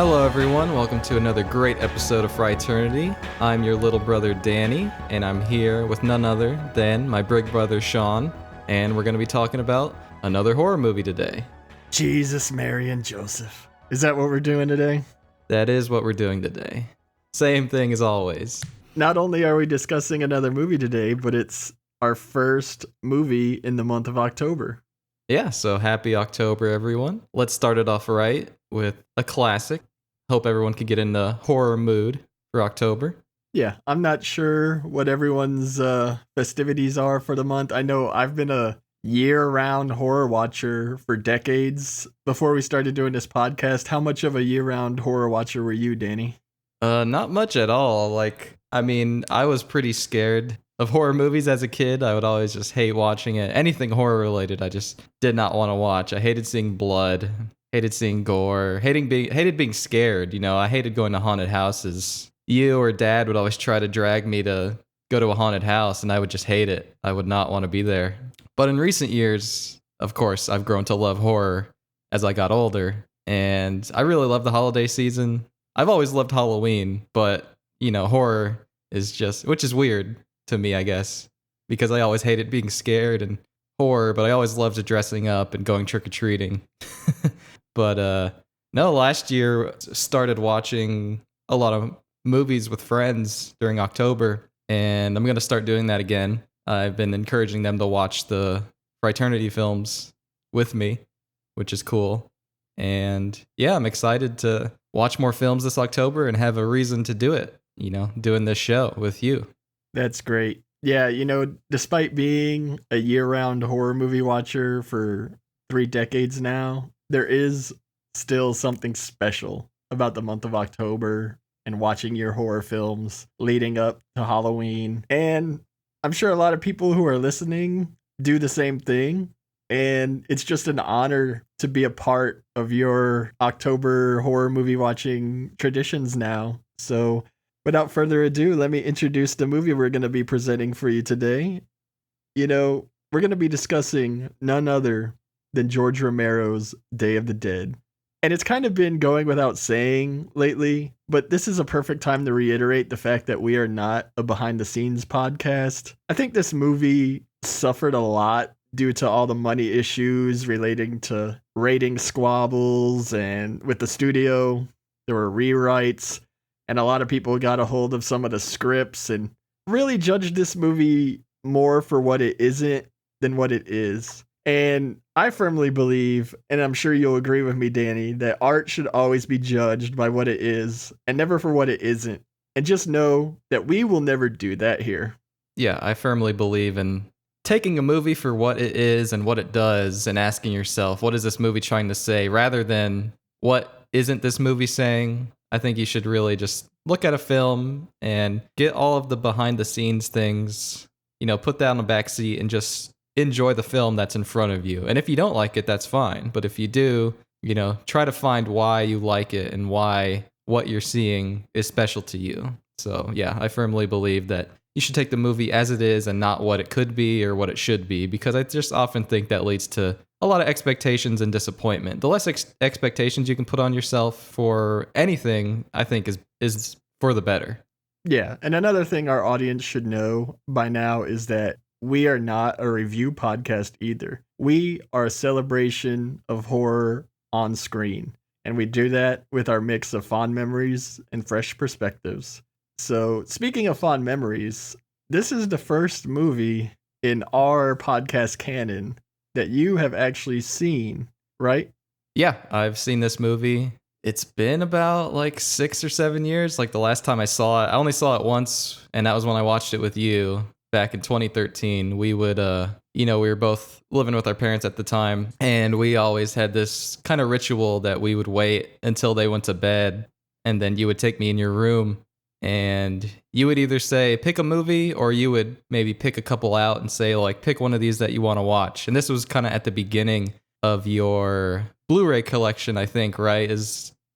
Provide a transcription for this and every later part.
Hello, everyone. Welcome to another great episode of Frighternity. I'm your little brother, Danny, and I'm here with none other than my big brother, Sean, and we're going to be talking about another horror movie today. Jesus, Mary, and Joseph. Is that what we're doing today? That is what we're doing today. Same thing as always. Not only are we discussing another movie today, but it's our first movie in the month of October. Yeah, so happy October, everyone. Let's start it off right with a classic. Hope everyone can get in the horror mood for October. Yeah, I'm not sure what everyone's festivities are for the month. I know I've been a year-round horror watcher for decades. Before we started doing this podcast, how much of a year-round horror watcher were you, Danny? Not much at all. I was pretty scared of horror movies as a kid. I would always just hate watching it. Anything horror related, I just did not want to watch. I hated seeing blood, hated seeing gore, hated being scared. You know, I hated going to haunted houses. You or Dad would always try to drag me to go to a haunted house, and I would just hate it. I would not want to be there. But in recent years, of course, I've grown to love horror as I got older, and I really love the holiday season. I've always loved Halloween, but, you know, horror is just, which is weird to me, I guess, because I always hated being scared and horror, but I always loved dressing up and going trick-or-treating. But, no, last year started watching a lot of movies with friends during October, and I'm going to start doing that again. I've been encouraging them to watch the Frighternity films with me, which is cool. And yeah, I'm excited to watch more films this October and have a reason to do it, you know, doing this show with you. That's great. Yeah, you know, despite being a year-round horror movie watcher for 3 decades now, there is still something special about the month of October and watching your horror films leading up to Halloween. And I'm sure a lot of people who are listening do the same thing. And it's just an honor to be a part of your October horror movie watching traditions now. So without further ado, let me introduce the movie we're going to be presenting for you today. You know, we're going to be discussing none other than George Romero's Day of the Dead. And it's kind of been going without saying lately, but this is a perfect time to reiterate the fact that we are not a behind the scenes podcast. I think this movie suffered a lot due to all the money issues relating to rating squabbles, and with the studio, there were rewrites, and a lot of people got a hold of some of the scripts and really judged this movie more for what it isn't than what it is. And I firmly believe, and I'm sure you'll agree with me, Danny, that art should always be judged by what it is and never for what it isn't. And just know that we will never do that here. Yeah, I firmly believe in taking a movie for what it is and what it does and asking yourself, what is this movie trying to say, rather than what isn't this movie saying. I think you should really just look at a film and get all of the behind the scenes things, you know, put that on the back seat and just enjoy the film that's in front of you. And if you don't like it, that's fine. But if you do, you know, try to find why you like it and why what you're seeing is special to you. So yeah, I firmly believe that you should take the movie as it is and not what it could be or what it should be, because I just often think that leads to a lot of expectations and disappointment. The less expectations you can put on yourself for anything, I think is for the better. Yeah, and another thing our audience should know by now is that we are not a review podcast either. We are a celebration of horror on screen, and we do that with our mix of fond memories and fresh perspectives. So, speaking of fond memories, this is the first movie in our podcast canon that you have actually seen, right? Yeah, I've seen this movie. It's been about like 6 or 7 years. Like the last time I saw it, I only saw it once, and that was when I watched it with you back in 2013. We would, we were both living with our parents at the time, and we always had this kind of ritual that we would wait until they went to bed, and then you would take me in your room, and you would either say, pick a movie, or you would maybe pick a couple out and say, like, pick one of these that you want to watch. And this was kind of at the beginning of your Blu-ray collection, I think, right?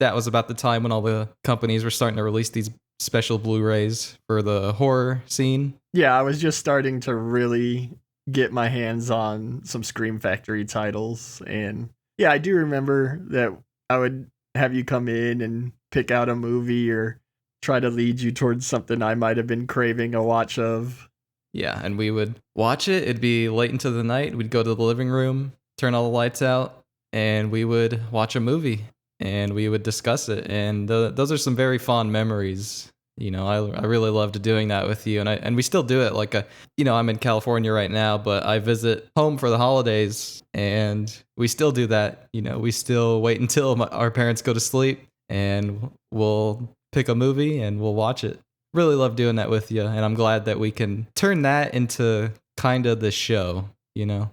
That was about the time when all the companies were starting to release these special Blu-rays for the horror scene. Yeah, I was just starting to really get my hands on some Scream Factory titles. And yeah, I do remember that I would have you come in and pick out a movie or try to lead you towards something I might have been craving a watch of. Yeah, and we would watch it. It'd be late into the night. We'd go to the living room, turn all the lights out, and we would watch a movie and we would discuss it. And those are some very fond memories. I really loved doing that with you, and we still do it. Like, I'm in California right now, but I visit home for the holidays, and we still do that. We still wait until our parents go to sleep, and we'll pick a movie and we'll watch it. Really love doing that with you, and I'm glad that we can turn that into kind of the show.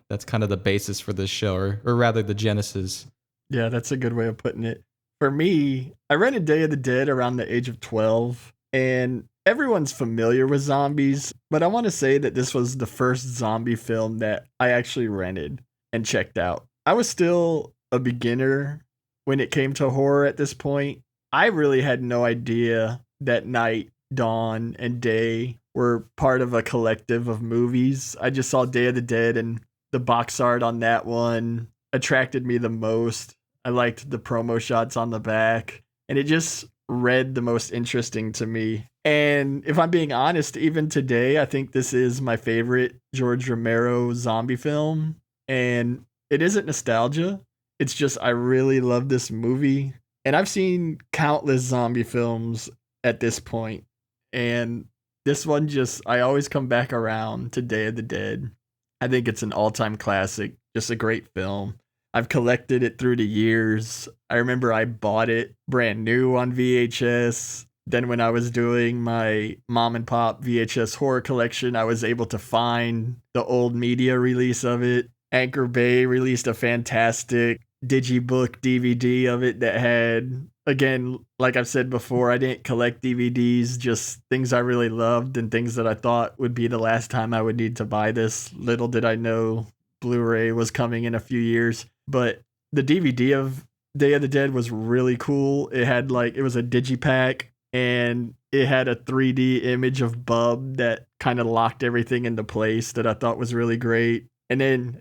That's kind of the basis for this show, or rather the genesis. Yeah, that's a good way of putting it. For me, I rented Day of the Dead around the age of 12, and everyone's familiar with zombies, but I want to say that this was the first zombie film that I actually rented and checked out. I was still a beginner when it came to horror at this point. I really had no idea that night, dawn, and day were part of a collective of movies. I just saw Day of the Dead, and the box art on that one attracted me the most. I liked the promo shots on the back, and it just read the most interesting to me. And if I'm being honest, even today, I think this is my favorite George Romero zombie film. And it isn't nostalgia. It's just I really love this movie. And I've seen countless zombie films at this point. And this one I always come back around to Day of the Dead. I think it's an all-time classic, just a great film. I've collected it through the years. I remember I bought it brand new on VHS. Then when I was doing my mom and pop VHS horror collection, I was able to find the old media release of it. Anchor Bay released a fantastic digibook DVD of it that had, again, like I've said before, I didn't collect DVDs, just things I really loved and things that I thought would be the last time I would need to buy this. Little did I know Blu-ray was coming in a few years. But the DVD of Day of the Dead was really cool. It had it was a digipack, and it had a 3D image of Bub that kind of locked everything into place that I thought was really great. And then,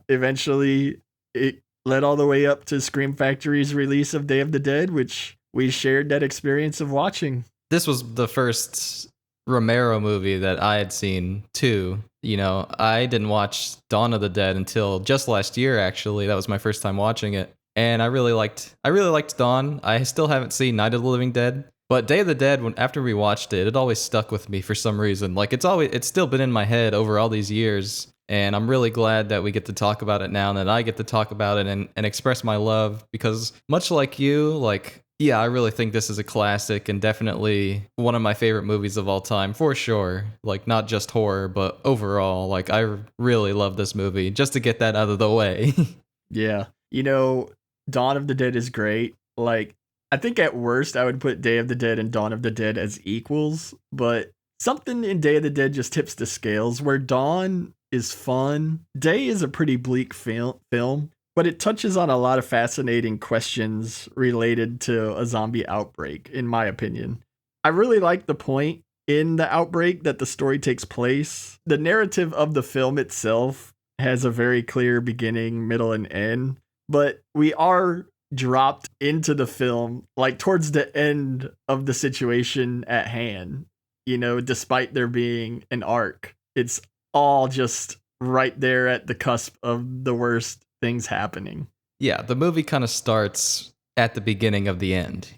eventually it led all the way up to Scream Factory's release of Day of the Dead, which we shared that experience of watching. This was the first Romero movie that I had seen too. I didn't watch Dawn of the Dead until just last year, actually. That was my first time watching it. And I really liked Dawn. I still haven't seen Night of the Living Dead. But Day of the Dead, after we watched it, it always stuck with me for some reason. It's still been in my head over all these years. And I'm really glad that we get to talk about it now and that I get to talk about it and express my love, because much like you, I really think this is a classic and definitely one of my favorite movies of all time, for sure. Not just horror, but overall, I really love this movie, just to get that out of the way. Yeah. Dawn of the Dead is great. I think at worst I would put Day of the Dead and Dawn of the Dead as equals, but something in Day of the Dead just tips the scales. Where Dawn is fun, Day is a pretty bleak film, but it touches on a lot of fascinating questions related to a zombie outbreak, in my opinion. I really like the point in the outbreak that the story takes place. The narrative of the film itself has a very clear beginning, middle, and end, but we are dropped into the film towards the end of the situation at hand. Despite there being an arc, it's all just right there at the cusp of the worst things happening. Yeah, the movie kind of starts at the beginning of the end.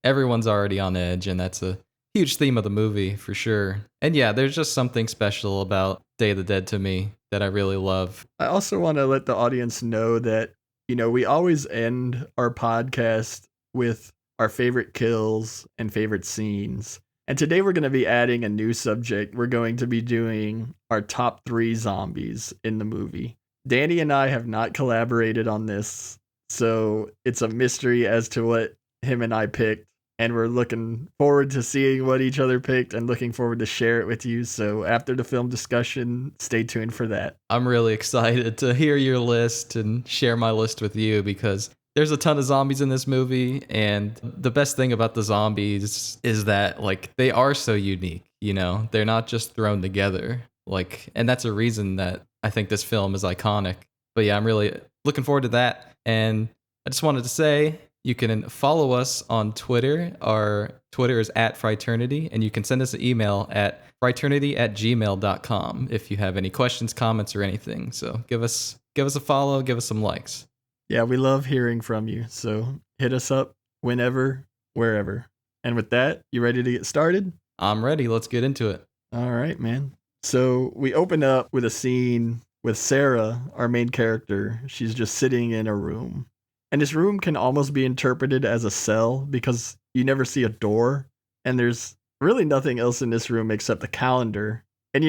Everyone's already on edge, and that's a huge theme of the movie for sure. And yeah, there's just something special about Day of the Dead to me that I really love. I also want to let the audience know that we always end our podcast with our favorite kills and favorite scenes. And today we're going to be adding a new subject. We're going to be doing our top 3 zombies in the movie. Danny and I have not collaborated on this, so it's a mystery as to what him and I picked. And we're looking forward to seeing what each other picked and looking forward to share it with you. So after the film discussion, stay tuned for that. I'm really excited to hear your list and share my list with you, because there's a ton of zombies in this movie. And the best thing about the zombies is that they are so unique, they're not just thrown together. And that's a reason that I think this film is iconic. But yeah, I'm really looking forward to that. And I just wanted to say, You can follow us on Twitter. Our Twitter is at Frighternity, and you can send us an email at frighternity@gmail.com if you have any questions, comments, or anything. So give us a follow, give us some likes. Yeah, we love hearing from you. So hit us up whenever, wherever. And with that, you ready to get started? I'm ready. Let's get into it. All right, man. So we open up with a scene with Sarah, our main character. She's just sitting in a room. And this room can almost be interpreted as a cell because you never see a door. And there's really nothing else in this room except the calendar. And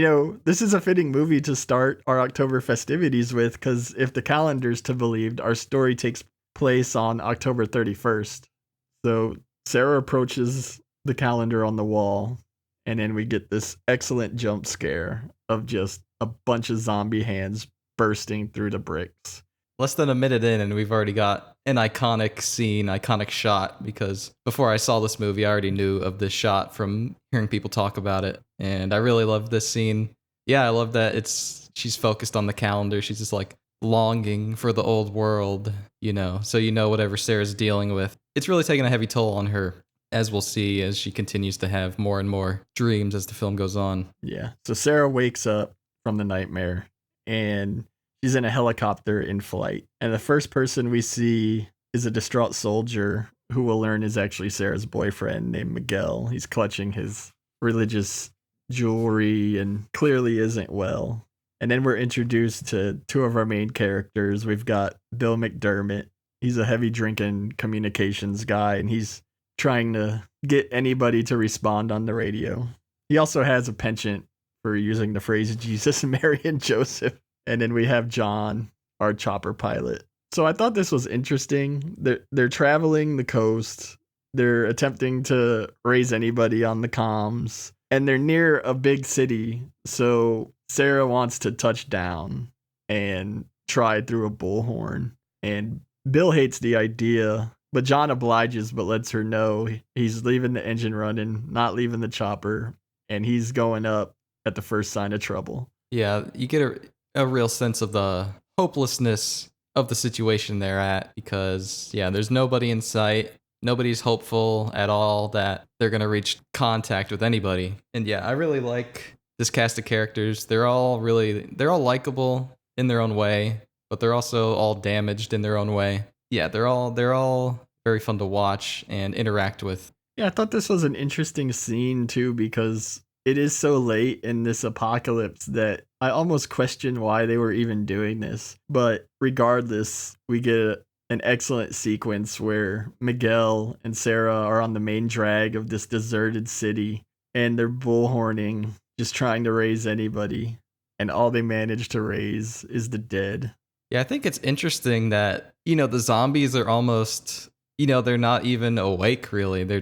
this is a fitting movie to start our October festivities with because if the calendar's to be believed, our story takes place on October 31st. So Sarah approaches the calendar on the wall, and then we get this excellent jump scare of just a bunch of zombie hands bursting through the bricks. Less than a minute in, and we've already got an iconic scene, iconic shot, because before I saw this movie, I already knew of this shot from hearing people talk about it. And I really love this scene. Yeah, I love that she's focused on the calendar. She's just like longing for the old world, so whatever Sarah's dealing with. It's really taking a heavy toll on her, as we'll see as she continues to have more and more dreams as the film goes on. Yeah, so Sarah wakes up from the nightmare, and she's in a helicopter in flight. And the first person we see is a distraught soldier who we'll learn is actually Sarah's boyfriend named Miguel. He's clutching his religious jewelry and clearly isn't well. And then we're introduced to two of our main characters. We've got Bill McDermott. He's a heavy drinking communications guy, and he's trying to get anybody to respond on the radio. He also has a penchant for using the phrase Jesus, Mary, and Joseph. And then we have John, our chopper pilot. So I thought this was interesting. They're traveling the coast. They're attempting to raise anybody on the comms. And they're near a big city. So Sarah wants to touch down and try through a bullhorn. And Bill hates the idea, but John obliges but lets her know he's leaving the engine running, not leaving the chopper. And he's going up at the first sign of trouble. Yeah, you get a real sense of the hopelessness of the situation they're at because, there's nobody in sight. Nobody's hopeful at all that they're going to reach contact with anybody. And I really like this cast of characters. They're all likable in their own way, but they're also all damaged in their own way. Yeah, they're all very fun to watch and interact with. Yeah, I thought this was an interesting scene too because it is so late in this apocalypse that I almost question why they were even doing this. But regardless, we get an excellent sequence where Miguel and Sarah are on the main drag of this deserted city and they're bullhorning, just trying to raise anybody. And all they manage to raise is the dead. Yeah, I think it's interesting that, the zombies are almost, they're not even awake really. They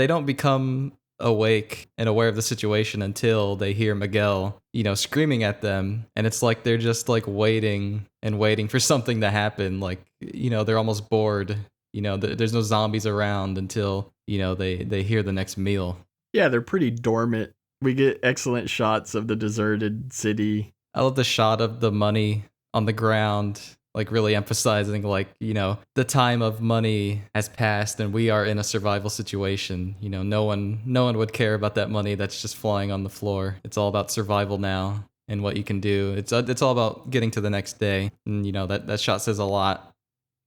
don't become awake and aware of the situation until they hear Miguel, screaming at them. And it's like they're just like waiting for something to happen. Like, they're almost bored. There's no zombies around until, they hear the next meal. Yeah, they're pretty dormant. We get excellent shots of the deserted city. I love the shot of the money on the ground, like really emphasizing like, the time of money has passed and we are in a survival situation. No one would care about that money that's just flying on the floor. It's all about survival now and what you can do. It's all about getting to the next day. And that shot says a lot.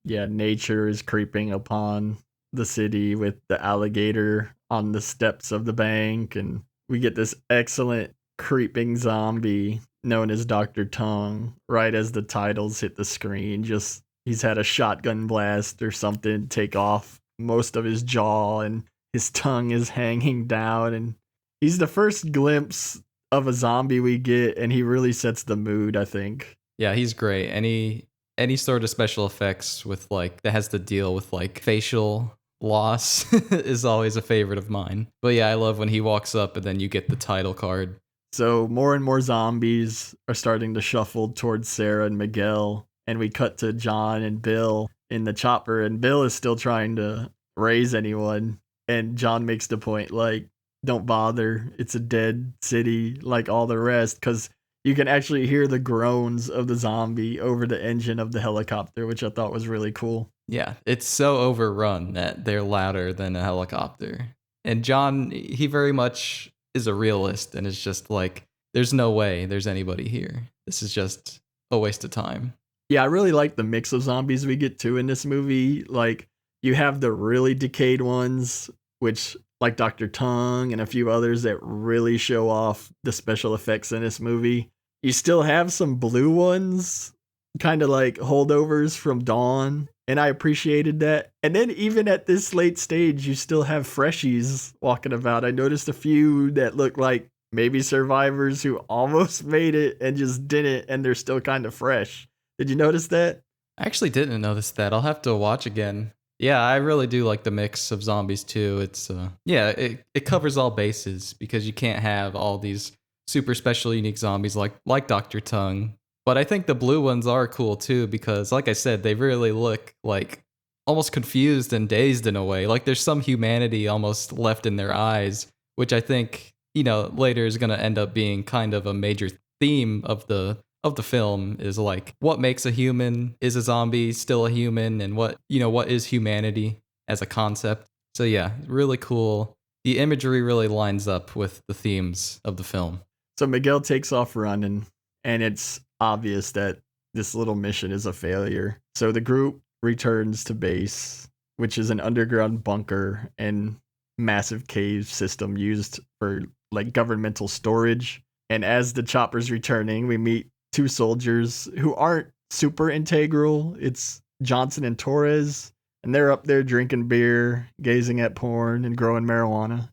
Yeah, nature is creeping upon the city with the alligator on the steps of the bank, and we get this excellent creeping zombie known as Dr. Tongue right as the titles hit the screen. Just he's had a shotgun blast or something take off most of his jaw and his tongue is hanging down, and he's the first glimpse of a zombie we get, and he really sets the mood, I think. Yeah, he's great. Any sort of special effects with like that has to deal with like facial loss is always a favorite of mine. But yeah, I love when he walks up and then you get the title card. So more and more zombies are starting to shuffle towards Sarah and Miguel, and we cut to John and Bill in the chopper, and Bill is still trying to raise anyone, and John makes the point like, don't bother, it's a dead city like all the rest, because you can actually hear the groans of the zombie over the engine of the helicopter, which I thought was really cool. Yeah, it's so overrun that they're louder than a helicopter. And John, he very much is a realist and is just like, there's no way there's anybody here. This is just a waste of time. Yeah, I really like the mix of zombies we get to in this movie. Like, you have the really decayed ones, which, like Dr. Tongue and a few others that really show off the special effects in this movie. You still have some blue ones, kind of like holdovers from Dawn, and I appreciated that. And then, even at this late stage, you still have freshies walking about. I noticed a few that look like maybe survivors who almost made it and just didn't, and they're still kind of fresh. Did you notice that? I actually didn't notice that. I'll have to watch again. Yeah, I really do like the mix of zombies too. It's yeah, it covers all bases because you can't have all these super special unique zombies like Dr. Tongue. But I think the blue ones are cool too because like I said, they really look like almost confused and dazed in a way. Like there's some humanity almost left in their eyes, which I think, later is going to end up being kind of a major theme of the film is like what makes a human, is a zombie still a human, and what is humanity as a concept. So yeah, really cool. The imagery really lines up with the themes of the film. So Miguel takes off running, and it's obvious that this little mission is a failure. So the group returns to base, which is an underground bunker and massive cave system used for like governmental storage. And as the chopper's returning, we meet two soldiers who aren't super integral. It's Johnson and Torres, and they're up there drinking beer, gazing at porn, and growing marijuana.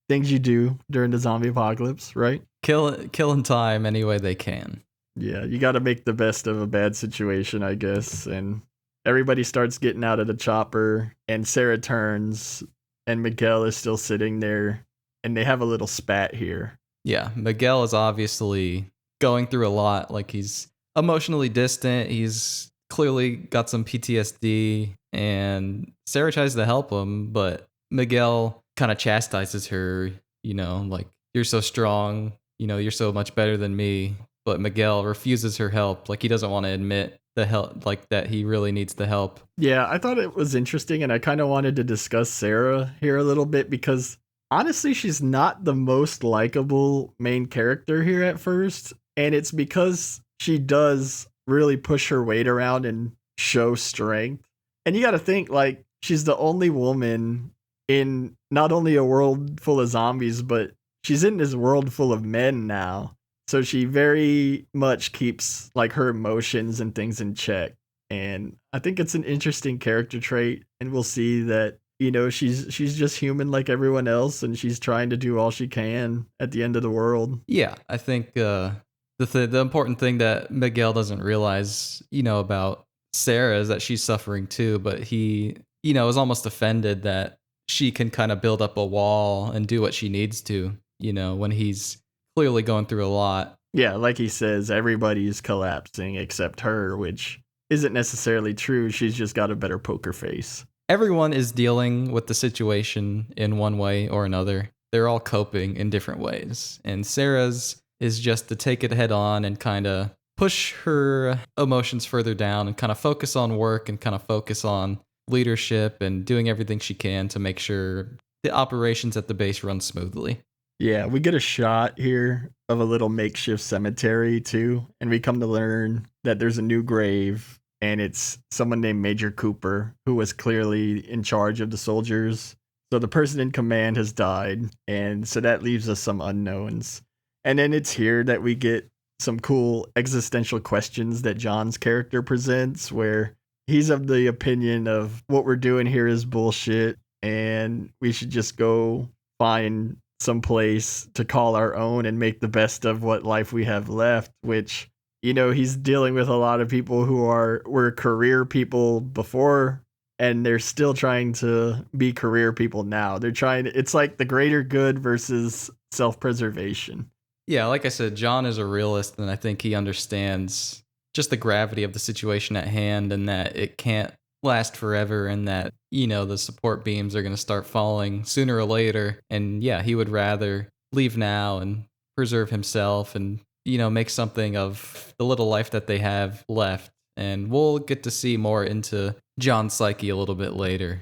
Things you do during the zombie apocalypse, right? Killing time any way they can. Yeah, you got to make the best of a bad situation, I guess. And everybody starts getting out of the chopper, and Sarah turns, and Miguel is still sitting there, and they have a little spat here. Yeah, Miguel is obviously going through a lot. Like he's emotionally distant. He's clearly got some PTSD, and Sarah tries to help him, but Miguel kind of chastises her, like, you're so strong, you're so much better than me. But Miguel refuses her help. Like he doesn't want to admit the help, like that he really needs the help. Yeah, I thought it was interesting, and I kind of wanted to discuss Sarah here a little bit because honestly, she's not the most likable main character here at first. And it's because she does really push her weight around and show strength. And you got to think, like, she's the only woman in not only a world full of zombies, but she's in this world full of men now. So she very much keeps, like, her emotions and things in check. And I think it's an interesting character trait. And we'll see that, she's just human like everyone else. And she's trying to do all she can at the end of the world. Yeah, I think the important thing that Miguel doesn't realize, about Sarah is that she's suffering too, but he, is almost offended that she can kind of build up a wall and do what she needs to, when he's clearly going through a lot. Yeah, like he says, everybody's collapsing except her, which isn't necessarily true. She's just got a better poker face. Everyone is dealing with the situation in one way or another. They're all coping in different ways. And Sarah's is just to take it head on and kind of push her emotions further down and kind of focus on work and kind of focus on leadership and doing everything she can to make sure the operations at the base run smoothly. Yeah, we get a shot here of a little makeshift cemetery too, and we come to learn that there's a new grave, and it's someone named Major Cooper, who was clearly in charge of the soldiers. So the person in command has died, and so that leaves us some unknowns. And then it's here that we get some cool existential questions that John's character presents, where he's of the opinion of what we're doing here is bullshit, and we should just go find some place to call our own and make the best of what life we have left, which, he's dealing with a lot of people who were career people before, and they're still trying to be career people now. It's like the greater good versus self-preservation. Yeah, like I said, John is a realist, and I think he understands just the gravity of the situation at hand and that it can't last forever and that, the support beams are going to start falling sooner or later. And yeah, he would rather leave now and preserve himself and, make something of the little life that they have left. And we'll get to see more into John's psyche a little bit later.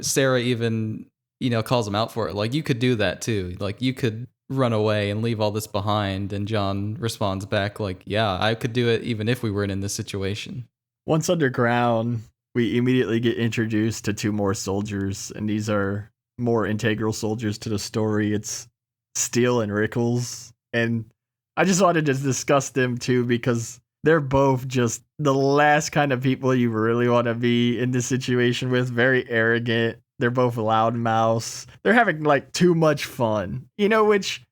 Sarah even, calls him out for it. Like, you could do that too. Like, you could run away and leave all this behind. And John responds back like, yeah, I could do it even if we weren't in this situation. Once underground, we immediately get introduced to two more soldiers, and these are more integral soldiers to the story. It's Steele and Rickles. And I just wanted to discuss them too because they're both just the last kind of people you really want to be in this situation with. Very arrogant. They're both loudmouths. They're having like too much fun, which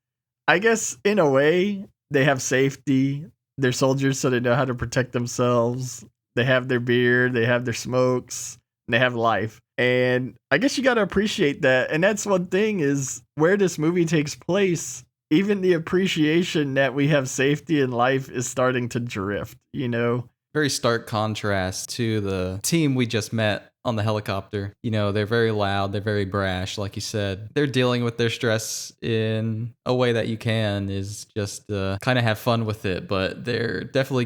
I guess in a way they have safety. They're soldiers, so they know how to protect themselves. They have their beer, they have their smokes, and they have life. And I guess you got to appreciate that. And that's one thing is where this movie takes place. Even the appreciation that we have safety in life is starting to drift, Very stark contrast to the team we just met on the helicopter. They're very loud, they're very brash, like you said. They're dealing with their stress in a way that you can is just kind of have fun with it, but they're definitely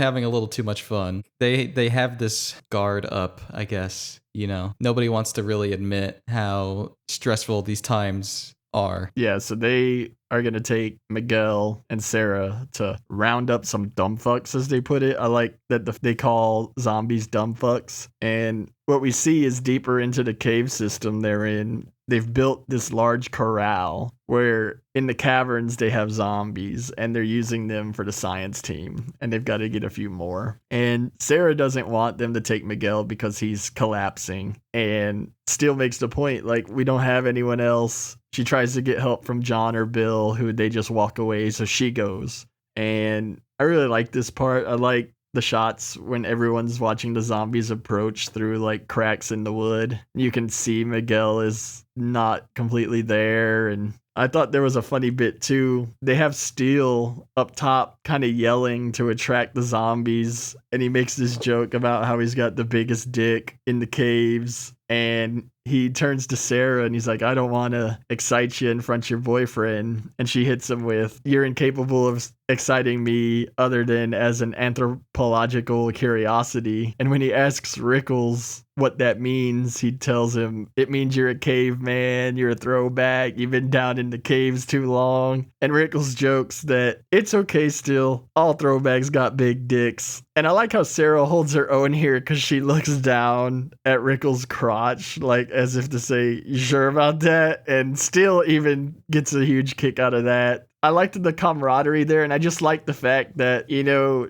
having a little too much fun. They have this guard up, I guess. Nobody wants to really admit how stressful these times are. Yeah, so they are going to take Miguel and Sarah to round up some dumb fucks, as they put it. I like that they call zombies dumb fucks. And what we see is deeper into the cave system they're in. They've built this large corral where in the caverns they have zombies and they're using them for the science team. And they've got to get a few more. And Sarah doesn't want them to take Miguel because he's collapsing. And Steele makes the point, like, we don't have anyone else. She tries to get help from John or Bill, who they just walk away, so she goes. And I really like this part. I like the shots when everyone's watching the zombies approach through like cracks in the wood. You can see Miguel is not completely there. And I thought there was a funny bit too. They have Steele up top kind of yelling to attract the zombies. And he makes this joke about how he's got the biggest dick in the caves. And he turns to Sarah and he's like, I don't want to excite you in front of your boyfriend. And she hits him with, you're incapable of exciting me other than as an anthropological curiosity. And when he asks Rickles what that means, he tells him, it means you're a caveman, you're a throwback, you've been down in the caves too long. And Rickles jokes that it's okay still, all throwbacks got big dicks. And I like how Sarah holds her own here because she looks down at Rickles' crotch, like as if to say, you sure about that? And Steele even gets a huge kick out of that. I liked the camaraderie there, and I just like the fact that,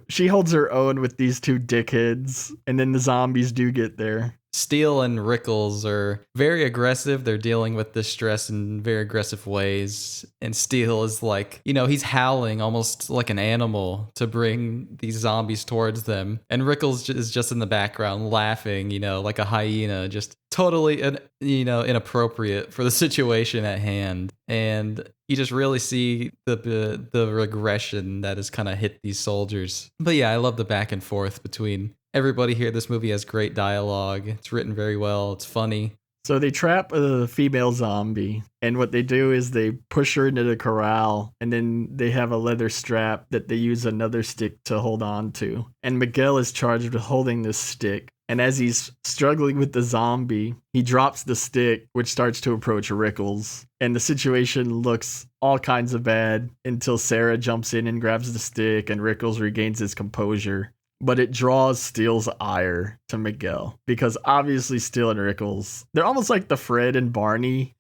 she holds her own with these two dickheads, and then the zombies do get there. Steele and Rickles are very aggressive. They're dealing with this stress in very aggressive ways. And Steele is like, he's howling almost like an animal to bring these zombies towards them. And Rickles is just in the background laughing, like a hyena, just totally, inappropriate for the situation at hand. And you just really see the regression that has kind of hit these soldiers. But yeah, I love the back and forth between everybody here. This movie has great dialogue. It's written very well. It's funny. So they trap a female zombie, and what they do is they push her into the corral, and then they have a leather strap that they use another stick to hold on to. And Miguel is charged with holding this stick. And as he's struggling with the zombie, he drops the stick, which starts to approach Rickles. And the situation looks all kinds of bad until Sarah jumps in and grabs the stick, and Rickles regains his composure. But it draws Steele's ire to Miguel because obviously Steele and Rickles, they're almost like the Fred and Barney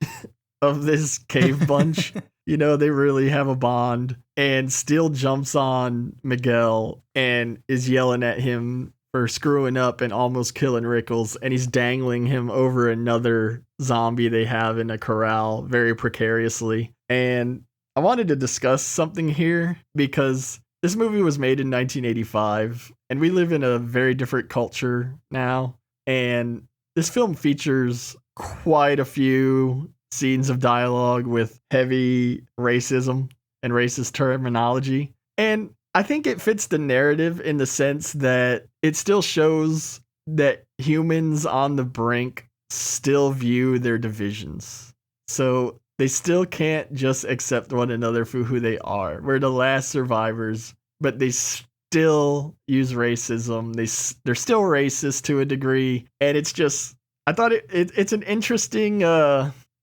of this cave bunch. They really have a bond. And Steele jumps on Miguel and is yelling at him for screwing up and almost killing Rickles. And he's dangling him over another zombie they have in a corral very precariously. And I wanted to discuss something here because this movie was made in 1985, and we live in a very different culture now. And this film features quite a few scenes of dialogue with heavy racism and racist terminology. And I think it fits the narrative in the sense that it still shows that humans on the brink still view their divisions. So they still can't just accept one another for who they are. We're the last survivors, but they still use racism. They're still racist to a degree, and it's just I thought it's an interesting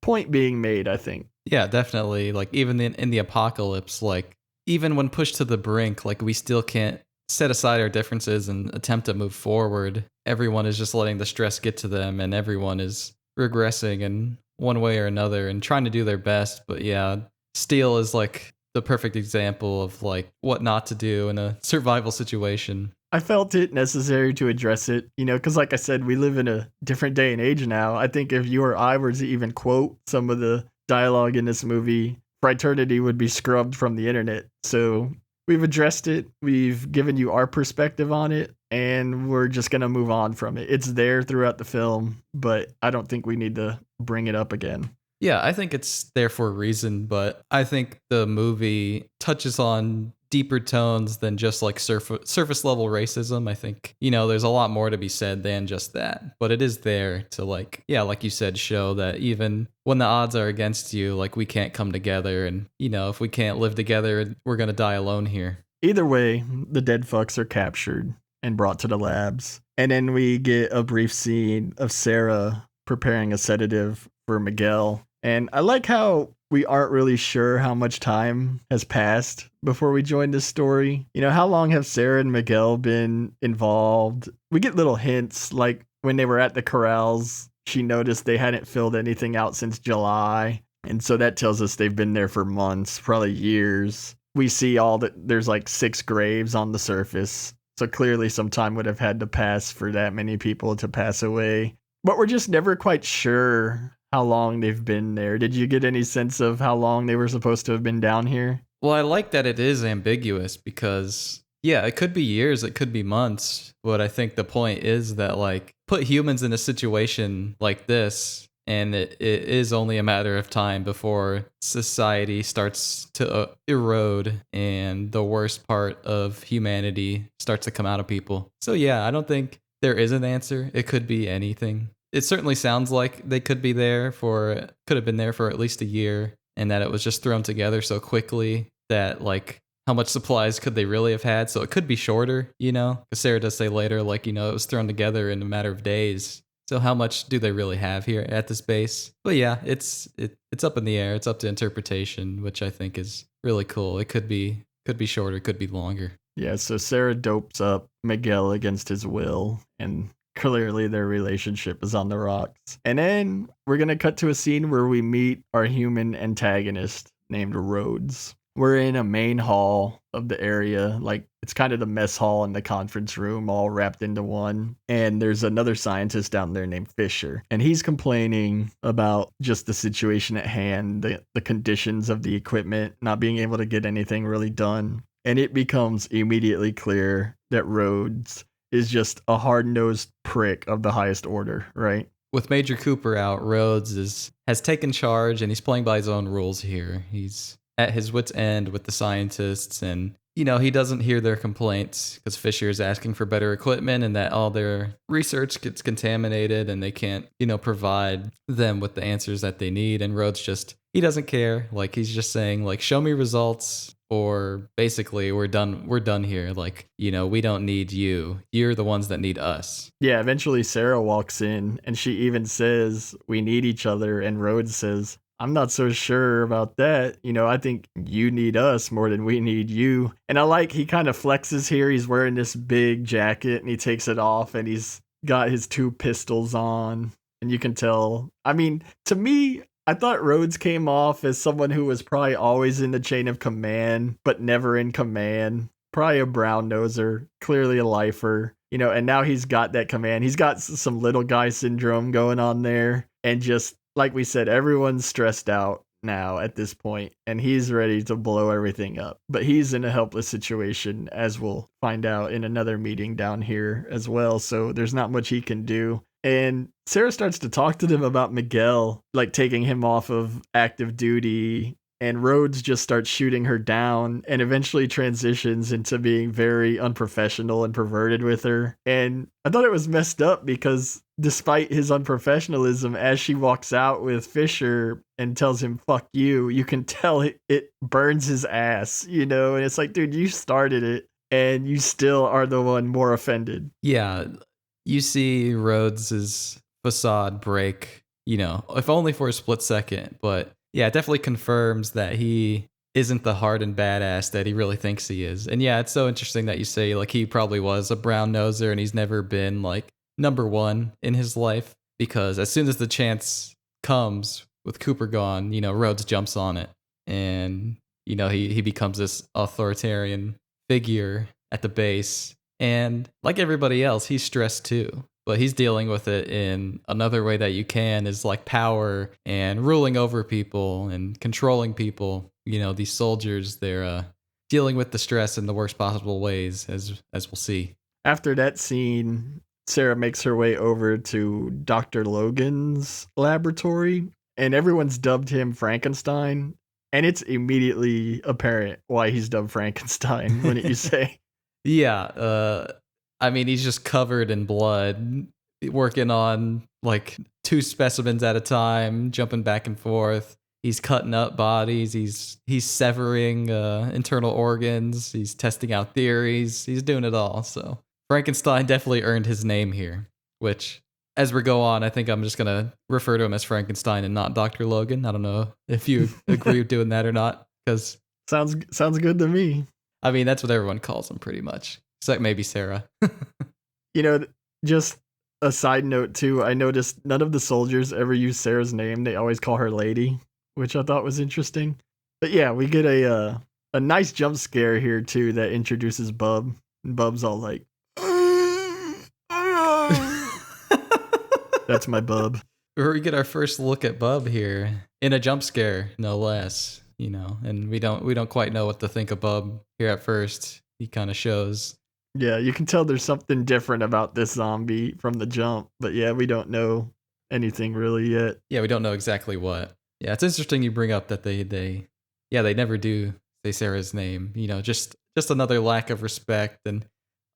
point being made, I think. Yeah, definitely. Like even in the apocalypse, like even when pushed to the brink, like we still can't set aside our differences and attempt to move forward. Everyone is just letting the stress get to them, and everyone is regressing in one way or another and trying to do their best. But yeah, steel is like the perfect example of like what not to do in a survival situation. I felt it necessary to address it, because like I said, we live in a different day and age now. I think if you or I were to even quote some of the dialogue in this movie, Frighternity would be scrubbed from the internet. So we've addressed it, we've given you our perspective on it, and we're just going to move on from it. It's there throughout the film, but I don't think we need to bring it up again. Yeah, I think it's there for a reason, but I think the movie touches on deeper tones than just like surface level racism. I think, there's a lot more to be said than just that, but it is there to like, yeah, like you said, show that even when the odds are against you, like we can't come together, and if we can't live together, we're going to die alone here. Either way, the dead fucks are captured and brought to the labs. And then we get a brief scene of Sarah preparing a sedative for Miguel. And I like how we aren't really sure how much time has passed before we joined this story. How long have Sarah and Miguel been involved? We get little hints, like when they were at the corrals, she noticed they hadn't filled anything out since July. And so that tells us they've been there for months, probably years. We see there's like 6 graves on the surface. So clearly some time would have had to pass for that many people to pass away. But we're just never quite sure how long they've been there. Did you get any sense of how long they were supposed to have been down here? Well, I like that it is ambiguous because, yeah, it could be years, it could be months. But I think the point is that, like, put humans in a situation like this, and it is only a matter of time before society starts to erode and the worst part of humanity starts to come out of people. So, yeah, I don't think there is an answer. It could be anything. It certainly sounds like they could have been there for at least a year, and that it was just thrown together so quickly that, like, how much supplies could they really have had? So it could be shorter, because Sarah does say later, like, it was thrown together in a matter of days. So how much do they really have here at this base? But yeah, it's up in the air. It's up to interpretation, which I think is really cool. It could be shorter, could be longer. Yeah, so Sarah dopes up Miguel against his will, and clearly their relationship is on the rocks. And then we're going to cut to a scene where we meet our human antagonist named Rhodes. We're in a main hall of the area, like it's kind of the mess hall and the conference room all wrapped into one. And there's another scientist down there named Fisher, and he's complaining about just the situation at hand, the conditions of the equipment, not being able to get anything really done. And it becomes immediately clear that Rhodes is just a hard-nosed prick of the highest order, right? With Major Cooper out, Rhodes has taken charge, and he's playing by his own rules here. He's at his wit's end with the scientists, and he doesn't hear their complaints because Fisher is asking for better equipment and that all their research gets contaminated and they can't, provide them with the answers that they need. And Rhodes he doesn't care. Like, he's just saying, like, show me results, or basically we're done here. Like, we don't need you. You're the ones that need us. Yeah, eventually Sarah walks in and she even says, we need each other. And Rhodes says, I'm not so sure about that. I think you need us more than we need you. And I like he kind of flexes here. He's wearing this big jacket and he takes it off and he's got his 2 pistols on. And you can tell, to me, I thought Rhodes came off as someone who was probably always in the chain of command, but never in command. Probably a brown noser, clearly a lifer, and now he's got that command. He's got some little guy syndrome going on there. And just like we said, everyone's stressed out now at this point, and he's ready to blow everything up. But he's in a helpless situation, as we'll find out in another meeting down here as well. So there's not much he can do. And Sarah starts to talk to them about Miguel, like taking him off of active duty. And Rhodes just starts shooting her down and eventually transitions into being very unprofessional and perverted with her. And I thought it was messed up because despite his unprofessionalism, as she walks out with Fisher and tells him, fuck you can tell it burns his ass, and it's like, dude, you started it. and you still are the one more offended. Yeah, you see Rhodes's facade break, if only for a split second. But yeah, it definitely confirms that he isn't the hardened badass that he really thinks he is. And yeah, it's so interesting that you say like he probably was a brown noser and he's never been like number one in his life, because as soon as the chance comes with Cooper gone, Rhodes jumps on it, and he becomes this authoritarian figure at the base. And like everybody else, he's stressed too. But he's dealing with it in another way that you can, is like power and ruling over people and controlling people. These soldiers, they're dealing with the stress in the worst possible ways, as we'll see. After that scene, Sarah makes her way over to Dr. Logan's laboratory, and everyone's dubbed him Frankenstein. And it's immediately apparent why he's dubbed Frankenstein, wouldn't you say? Yeah, I mean, he's just covered in blood, working on like 2 specimens at a time, jumping back and forth. He's cutting up bodies. He's severing internal organs. He's testing out theories. He's doing it all. So Frankenstein definitely earned his name here, which, as we go on, I think I'm just going to refer to him as Frankenstein and not Dr. Logan. I don't know if you agree with doing that or not, because sounds good to me. I mean, that's what everyone calls him pretty much, except maybe Sarah. Just a side note too, I noticed none of the soldiers ever use Sarah's name. They always call her Lady, which I thought was interesting. But yeah, we get a nice jump scare here too that introduces Bub. And Bub's all like, that's my Bub. We get our first look at Bub here in a jump scare, no less. And we don't quite know what to think of Bub here at first. He kind of shows. Yeah, you can tell there's something different about this zombie from the jump, but yeah, we don't know anything really yet. Yeah, we don't know exactly what. Yeah, it's interesting you bring up that they never do say Sarah's name. Just another lack of respect, and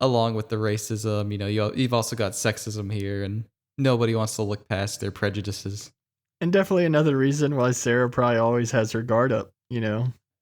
along with the racism, you've also got sexism here, and nobody wants to look past their prejudices. And definitely another reason why Sarah probably always has her guard up,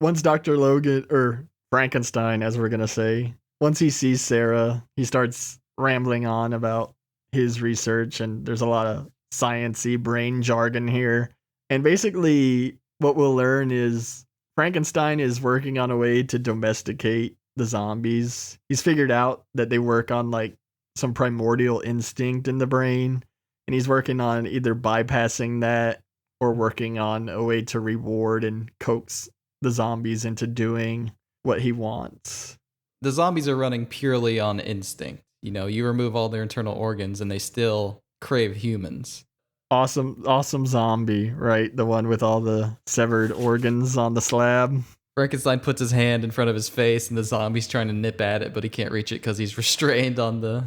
Once Dr. Logan, or Frankenstein, as we're going to say, once he sees Sarah, he starts rambling on about his research, and there's a lot of science-y brain jargon here. And basically, what we'll learn is Frankenstein is working on a way to domesticate the zombies. He's figured out that they work on like some primordial instinct in the brain, and he's working on either bypassing that or working on a way to reward and coax the zombies into doing what he wants. The zombies are running purely on instinct. You remove all their internal organs and they still crave humans. Awesome zombie, right? The one with all the severed organs on the slab. Frankenstein puts his hand in front of his face and the zombie's trying to nip at it, but he can't reach it because he's restrained on the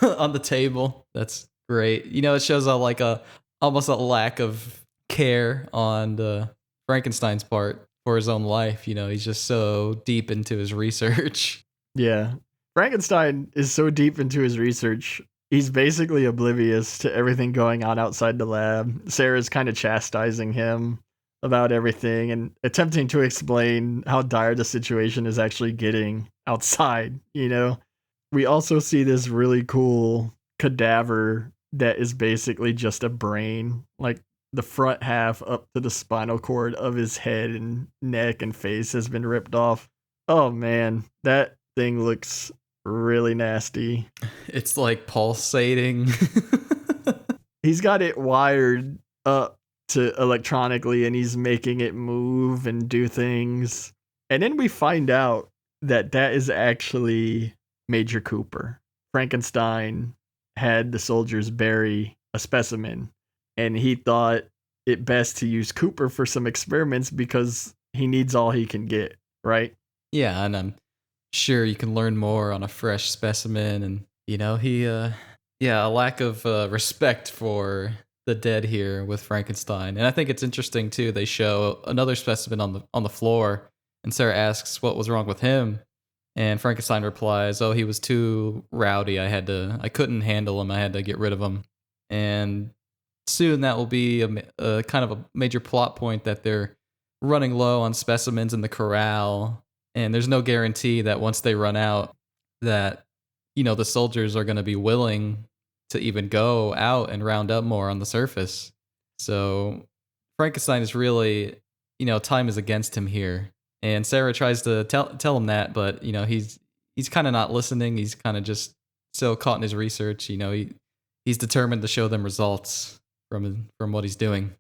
on the table. That's great. It shows almost a lack of care on Frankenstein's part for his own life. He's just so deep into his research. Yeah. Frankenstein is so deep into his research, he's basically oblivious to everything going on outside the lab. Sarah's kind of chastising him about everything and attempting to explain how dire the situation is actually getting outside, We also see this really cool cadaver that is basically just a brain, like the front half up to the spinal cord of his head and neck and face has been ripped off. Oh man, that thing looks really nasty. It's like pulsating. He's got it wired up to electronically and he's making it move and do things. And then we find out that is actually Major Cooper. Frankenstein had the soldiers bury a specimen, and he thought it best to use Cooper for some experiments because he needs all he can get, right? Yeah, and I'm sure you can learn more on a fresh specimen, and a lack of respect for the dead here with Frankenstein. And I think it's interesting too, they show another specimen on the floor, and Sarah asks what was wrong with him, and Frankenstein replies, "Oh, he was too rowdy. I couldn't handle him. I had to get rid of him." And soon that will be a kind of a major plot point that they're running low on specimens in the corral, And there's no guarantee that once they run out, that, the soldiers are going to be willing to even go out and round up more on the surface. So Frankenstein is really, time is against him here. And Sarah tries to tell him that, but, he's kind of not listening. He's kind of just so caught in his research. He's determined to show them results from what he's doing.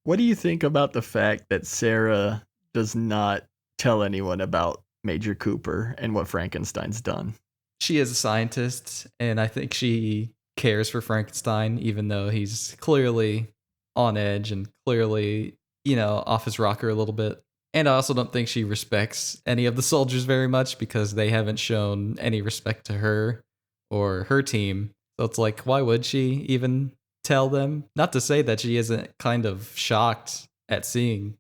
What do you think about the fact that Sarah does not tell anyone about Major Cooper and what Frankenstein's done? She is a scientist, and I think she cares for Frankenstein, even though he's clearly on edge and clearly, off his rocker a little bit. And I also don't think she respects any of the soldiers very much because they haven't shown any respect to her or her team. So it's like, why would she even tell them? Not to say that she isn't kind of shocked at seeing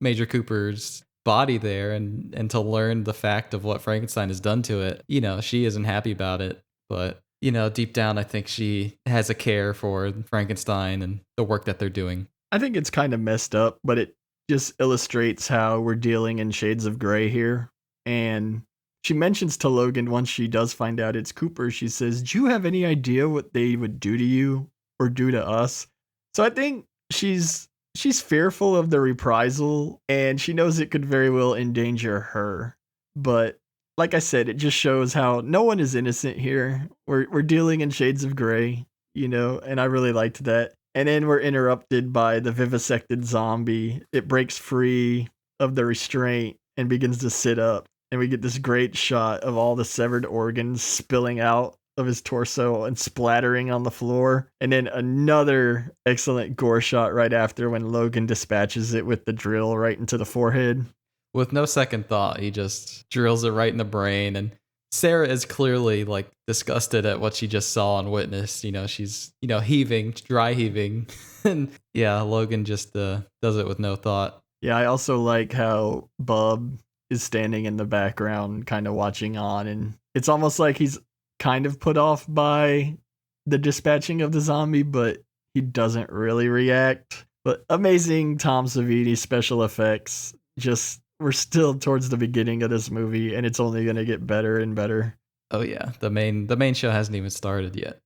Major Cooper's body there and to learn the fact of what Frankenstein has done to it. She isn't happy about it, but deep down I think she has a care for Frankenstein and the work that they're doing. I think it's kind of messed up, but it just illustrates how we're dealing in shades of gray here. And she mentions to Logan once she does find out it's Cooper, she says, "Do you have any idea what they would do to you or do to us?" So I think she's fearful of the reprisal, and she knows it could very well endanger her. But like I said, it just shows how no one is innocent here. We're dealing in shades of gray, and I really liked that. And then we're interrupted by the vivisected zombie. It breaks free of the restraint and begins to sit up. And we get this great shot of all the severed organs spilling out of his torso and splattering on the floor. And then another excellent gore shot right after when Logan dispatches it with the drill right into the forehead. With no second thought, he just drills it right in the brain. And Sarah is clearly disgusted at what she just saw and witnessed. She's, heaving, dry heaving. And yeah, Logan just does it with no thought. Yeah, I also like how Bub is standing in the background kind of watching on, and it's almost like he's kind of put off by the dispatching of the zombie, but he doesn't really react. But amazing Tom Savini special effects. Just, we're still towards the beginning of this movie, and it's only going to get better and better. Oh yeah, the main show hasn't even started yet.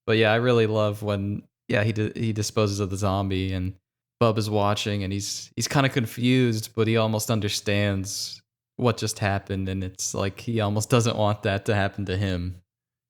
But yeah, I really love when he disposes of the zombie and Bub is watching and he's kind of confused, but he almost understands what just happened, and it's like he almost doesn't want that to happen to him.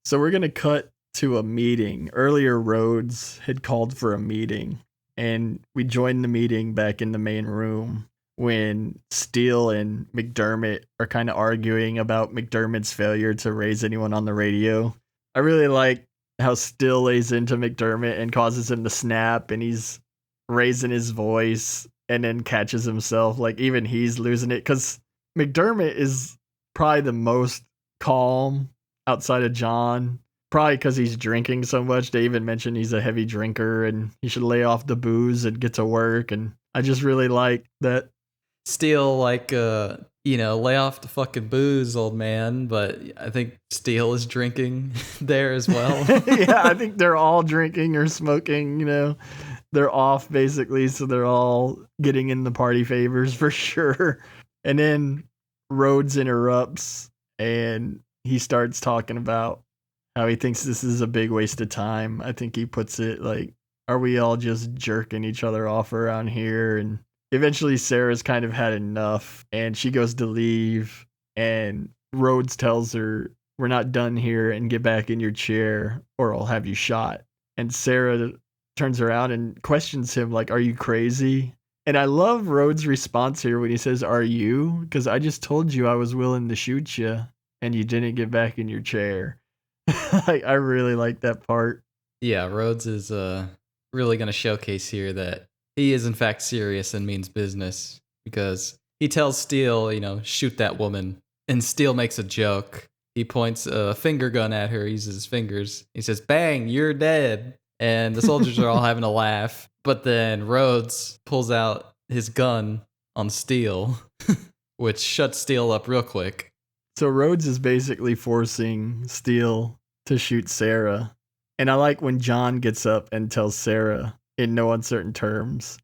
So we're going to cut to a meeting. Earlier, Rhodes had called for a meeting, and we joined the meeting back in the main room when Steele and McDermott are kind of arguing about McDermott's failure to raise anyone on the radio. I really like how Steele lays into McDermott and causes him to snap, and he's raising his voice and then catches himself. Even he's losing it, because McDermott is probably the most calm outside of John, probably because he's drinking so much. They even mention he's a heavy drinker and he should lay off the booze and get to work. And I just really like that. Steele, lay off the fucking booze, old man. But I think Steele is drinking there as well. Yeah, I think they're all drinking or smoking, They're off, basically, so they're all getting in the party favors for sure. And then Rhodes interrupts, and he starts talking about how he thinks this is a big waste of time. I think he puts it are we all just jerking each other off around here? And eventually Sarah's kind of had enough, and she goes to leave, and Rhodes tells her, "We're not done here, and get back in your chair or I'll have you shot." And Sarah turns around and questions him are you crazy? And I love Rhodes' response here when he says, "Are you? Because I just told you I was willing to shoot you, and you didn't get back in your chair." I really like that part. Yeah, Rhodes is really going to showcase here that he is in fact serious and means business, because he tells Steele, shoot that woman, and Steele makes a joke. He points a finger gun at her, uses his fingers. He says, "Bang, you're dead." And the soldiers are all having a laugh. But then Rhodes pulls out his gun on Steele, which shuts Steele up real quick. So Rhodes is basically forcing Steele to shoot Sarah. And I like when John gets up and tells Sarah in no uncertain terms,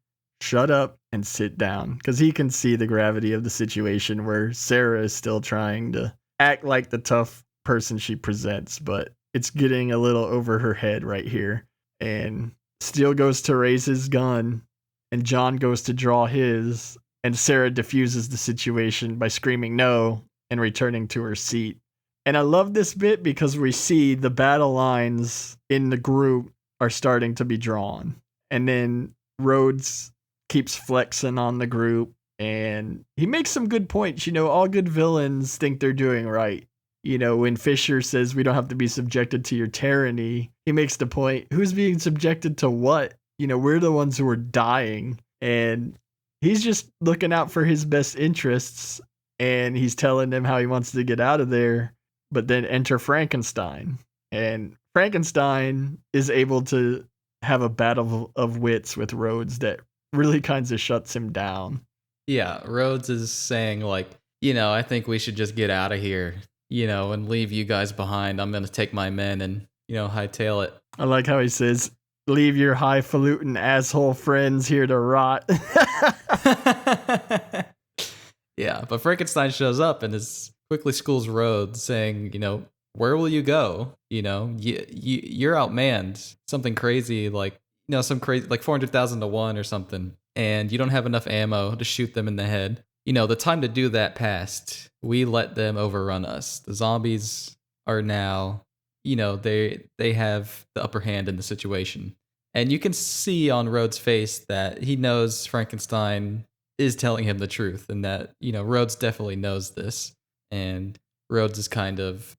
shut up and sit down, because he can see the gravity of the situation where Sarah is still trying to act like the tough person she presents, but it's getting a little over her head right here. And Steele goes to raise his gun, and John goes to draw his, and Sarah diffuses the situation by screaming no and returning to her seat. And I love this bit because we see the battle lines in the group are starting to be drawn. And then Rhodes keeps flexing on the group, and he makes some good points. All good villains think they're doing right. When Fisher says we don't have to be subjected to your tyranny, he makes the point, who's being subjected to what? We're the ones who are dying. And he's just looking out for his best interests, and he's telling them how he wants to get out of there. But then enter Frankenstein. And Frankenstein is able to have a battle of wits with Rhodes that really kind of shuts him down. Yeah, Rhodes is saying, like, I think we should just get out of here, and leave you guys behind. I'm going to take my men and, hightail it. I like how he says, leave your highfalutin asshole friends here to rot. Yeah, but Frankenstein shows up and is quickly schools Rhodes, saying, where will you go? You're outmanned. Something crazy, like, some crazy, like 400,000 to 1 or something. And you don't have enough ammo to shoot them in the head. The time to do that passed. We let them overrun us. The zombies are now, they have the upper hand in the situation. And you can see on Rhodes' face that he knows Frankenstein is telling him the truth, and that, Rhodes definitely knows this. And Rhodes is kind of,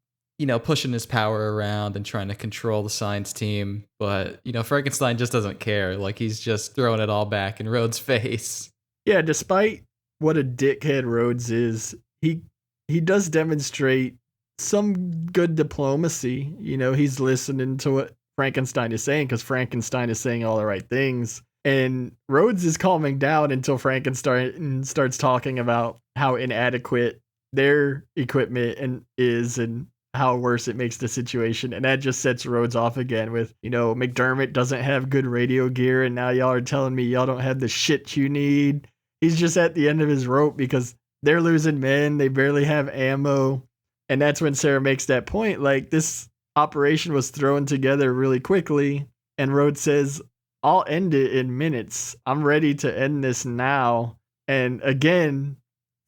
pushing his power around and trying to control the science team. But, Frankenstein just doesn't care. Like, he's just throwing it all back in Rhodes' face. Yeah, despite what a dickhead Rhodes is, he does demonstrate some good diplomacy. He's listening to what Frankenstein is saying, because Frankenstein is saying all the right things. And Rhodes is calming down until Frankenstein starts talking about how inadequate their equipment is and how worse it makes the situation. And that just sets Rhodes off again with, McDermott doesn't have good radio gear, and now y'all are telling me y'all don't have the shit you need. He's just at the end of his rope because they're losing men. They barely have ammo. And that's when Sarah makes that point. Like, this operation was thrown together really quickly. And Rhodes says, I'll end it in minutes. I'm ready to end this now. And again,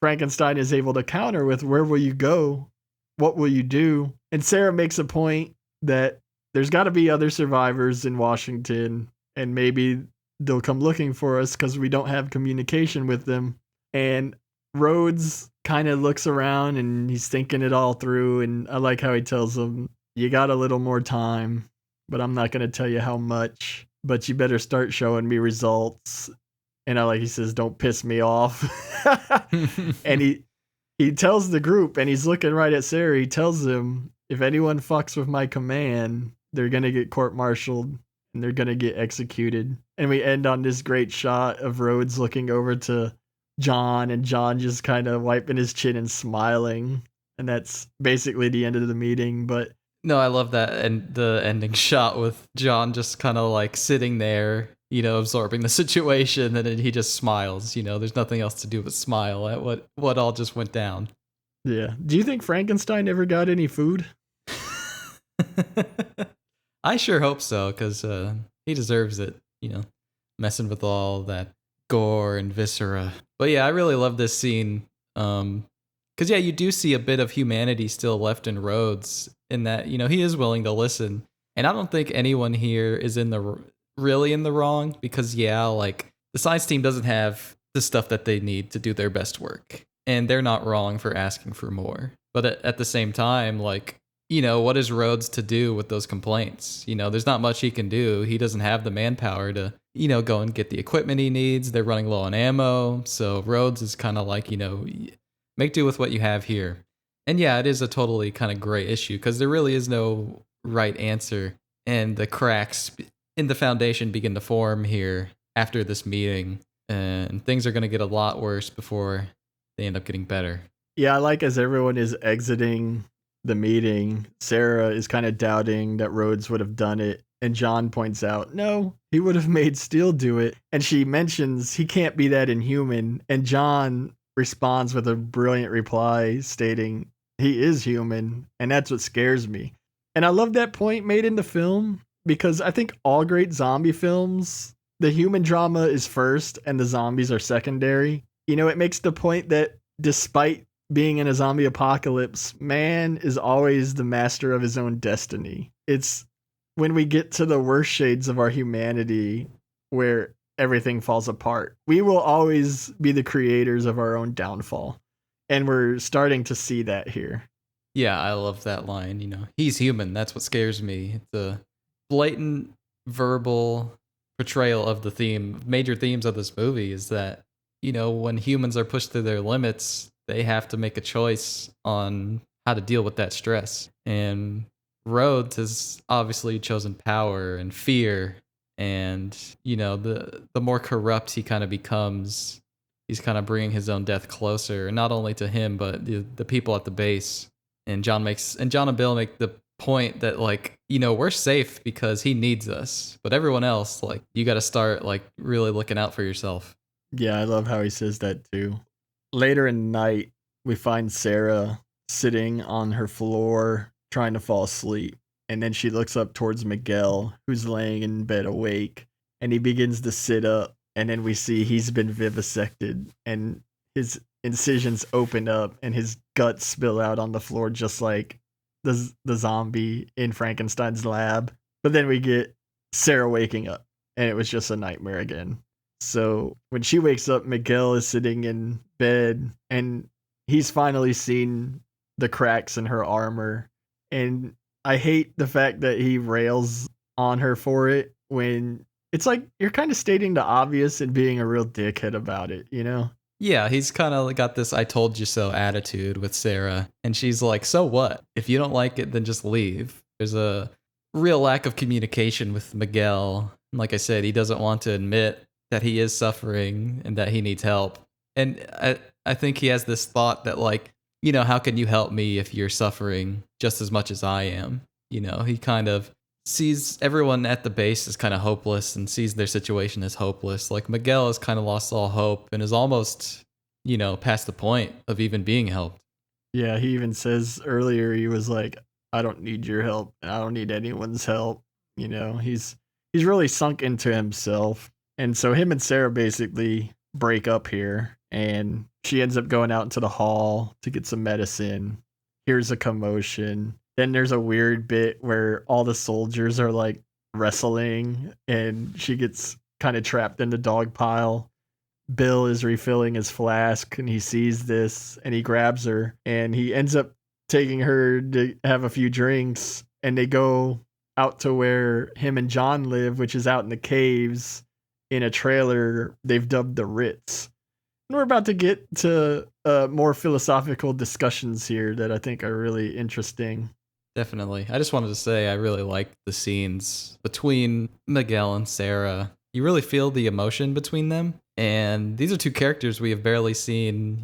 Frankenstein is able to counter with, where will you go? What will you do? And Sarah makes a point that there's got to be other survivors in Washington, and maybe they'll come looking for us because we don't have communication with them. And Rhodes kind of looks around and he's thinking it all through. And I like how he tells them, you got a little more time, but I'm not going to tell you how much, but you better start showing me results. And I like, he says, don't piss me off. And he tells the group, and he's looking right at Sarah. He tells them, if anyone fucks with my command, they're going to get court-martialed and they're going to get executed. And we end on this great shot of Rhodes looking over to John, and John just kind of wiping his chin and smiling. And that's basically the end of the meeting. But no, I love that. And the ending shot with John just kind of like sitting there, absorbing the situation, and then he just smiles. There's nothing else to do but smile at what all just went down. Yeah. Do you think Frankenstein ever got any food? I sure hope so, because he deserves it, messing with all that gore and viscera. But yeah, I really love this scene. Because, yeah, you do see a bit of humanity still left in Rhodes, in that, he is willing to listen. And I don't think anyone here is really in the wrong, because, yeah, like, the science team doesn't have the stuff that they need to do their best work. And they're not wrong for asking for more. But at the same time, like, what is Rhodes to do with those complaints? There's not much he can do. He doesn't have the manpower to, go and get the equipment he needs. They're running low on ammo. So Rhodes is kind of like, make do with what you have here. And yeah, it is a totally kind of gray issue, because there really is no right answer. And the cracks in the foundation begin to form here after this meeting. And things are going to get a lot worse before they end up getting better. Yeah, I like, as everyone is exiting the meeting, Sarah is kind of doubting that Rhodes would have done it And John points out, no, he would have made Steel do it. And she mentions he can't be that inhuman. And John responds with a brilliant reply stating, he is human, and that's what scares me. And I love that point made in the film because I think all great zombie films, the human drama is first and the zombies are secondary. You know, it makes the point that despite being in a zombie apocalypse, man is always the master of his own destiny. It's when we get to the worst shades of our humanity where everything falls apart. We will always be the creators of our own downfall. And we're starting to see that here. Yeah, I love that line. He's human. That's what scares me. The blatant verbal portrayal of the major themes of this movie is that, when humans are pushed to their limits, they have to make a choice on how to deal with that stress. And Rhodes has obviously chosen power and fear. And, the more corrupt he kind of becomes, he's kind of bringing his own death closer, not only to him, but the people at the base. And John and Bill make the point that, like, we're safe because he needs us. But everyone else, like, you got to start, like, really looking out for yourself. Yeah, I love how he says that too. Later in the night, we find Sarah sitting on her floor trying to fall asleep. And then she looks up towards Miguel, who's laying in bed awake. And he begins to sit up. And then we see he's been vivisected. And his incisions open up and his guts spill out on the floor just like the zombie in Frankenstein's lab. But then we get Sarah waking up. And it was just a nightmare again. So when she wakes up, Miguel is sitting in bed. And he's finally seen the cracks in her armor. And I hate the fact that he rails on her for it when it's like you're kind of stating the obvious and being a real dickhead about it, you know? Yeah, he's kind of got this I told you so attitude with Sarah. And she's like, so what? If you don't like it, then just leave. There's a real lack of communication with Miguel. Like I said, he doesn't want to admit that he is suffering and that he needs help. And I think he has this thought that, like, how can you help me if you're suffering just as much as I am? He kind of sees everyone at the base as kind of hopeless and sees their situation as hopeless. Like, Miguel has kind of lost all hope and is almost, past the point of even being helped. Yeah, he even says earlier, he was like, I don't need your help and I don't need anyone's help. He's really sunk into himself. And so him and Sarah basically break up here. And she ends up going out into the hall to get some medicine. Here's a commotion. Then there's a weird bit where all the soldiers are like wrestling and she gets kind of trapped in the dog pile. Bill is refilling his flask and he sees this and he grabs her and he ends up taking her to have a few drinks and they go out to where him and John live, which is out in the caves in a trailer they've dubbed the Ritz. And we're about to get to more philosophical discussions here that I think are really interesting. Definitely. I just wanted to say I really like the scenes between Miguel and Sarah. You really feel the emotion between them. And these are two characters we have barely seen,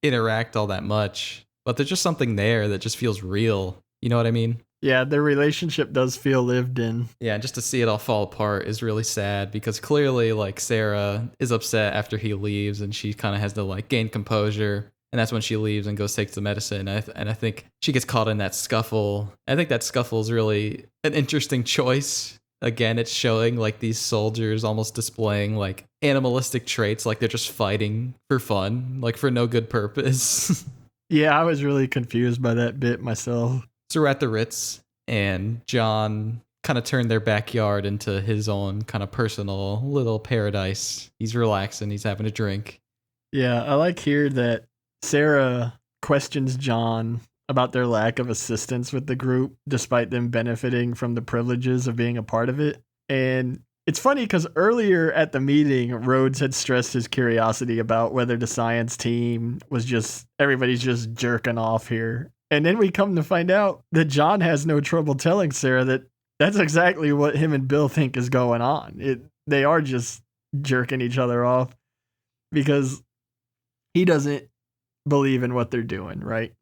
interact all that much. But there's just something there that just feels real. You know what I mean? Yeah, their relationship does feel lived in. Yeah, just to see it all fall apart is really sad because clearly, like, Sarah is upset after he leaves and she kind of has to, like, gain composure. And that's when she leaves and goes take the medicine. And I think she gets caught in that scuffle. I think that scuffle is really an interesting choice. Again, it's showing, like, these soldiers almost displaying, like, animalistic traits, like they're just fighting for fun, like, for no good purpose. Yeah, I was really confused by that bit myself. So we're at the Ritz, and John kind of turned their backyard into his own kind of personal little paradise. He's relaxing, he's having a drink. Yeah, I like here that Sarah questions John about their lack of assistance with the group, despite them benefiting from the privileges of being a part of it. And it's funny because earlier at the meeting, Rhodes had stressed his curiosity about whether the science team was just, everybody's just jerking off here. And then we come to find out that John has no trouble telling Sarah that that's exactly what him and Bill think is going on. They are just jerking each other off because he doesn't believe in what they're doing, right?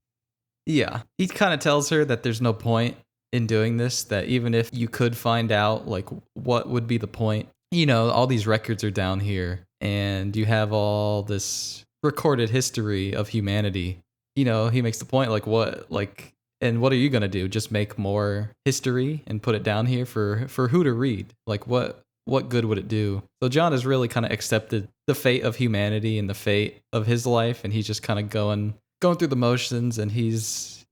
Yeah, he kind of tells her that there's no point in doing this that even if you could find out like what would be the point, all these records are down here and you have all this recorded history of humanity. He makes the point like and what are you going to do? Just make more history and put it down here for who to read? Like what good would it do? So John has really kind of accepted the fate of humanity and the fate of his life, and he's just kind of going through the motions, and he's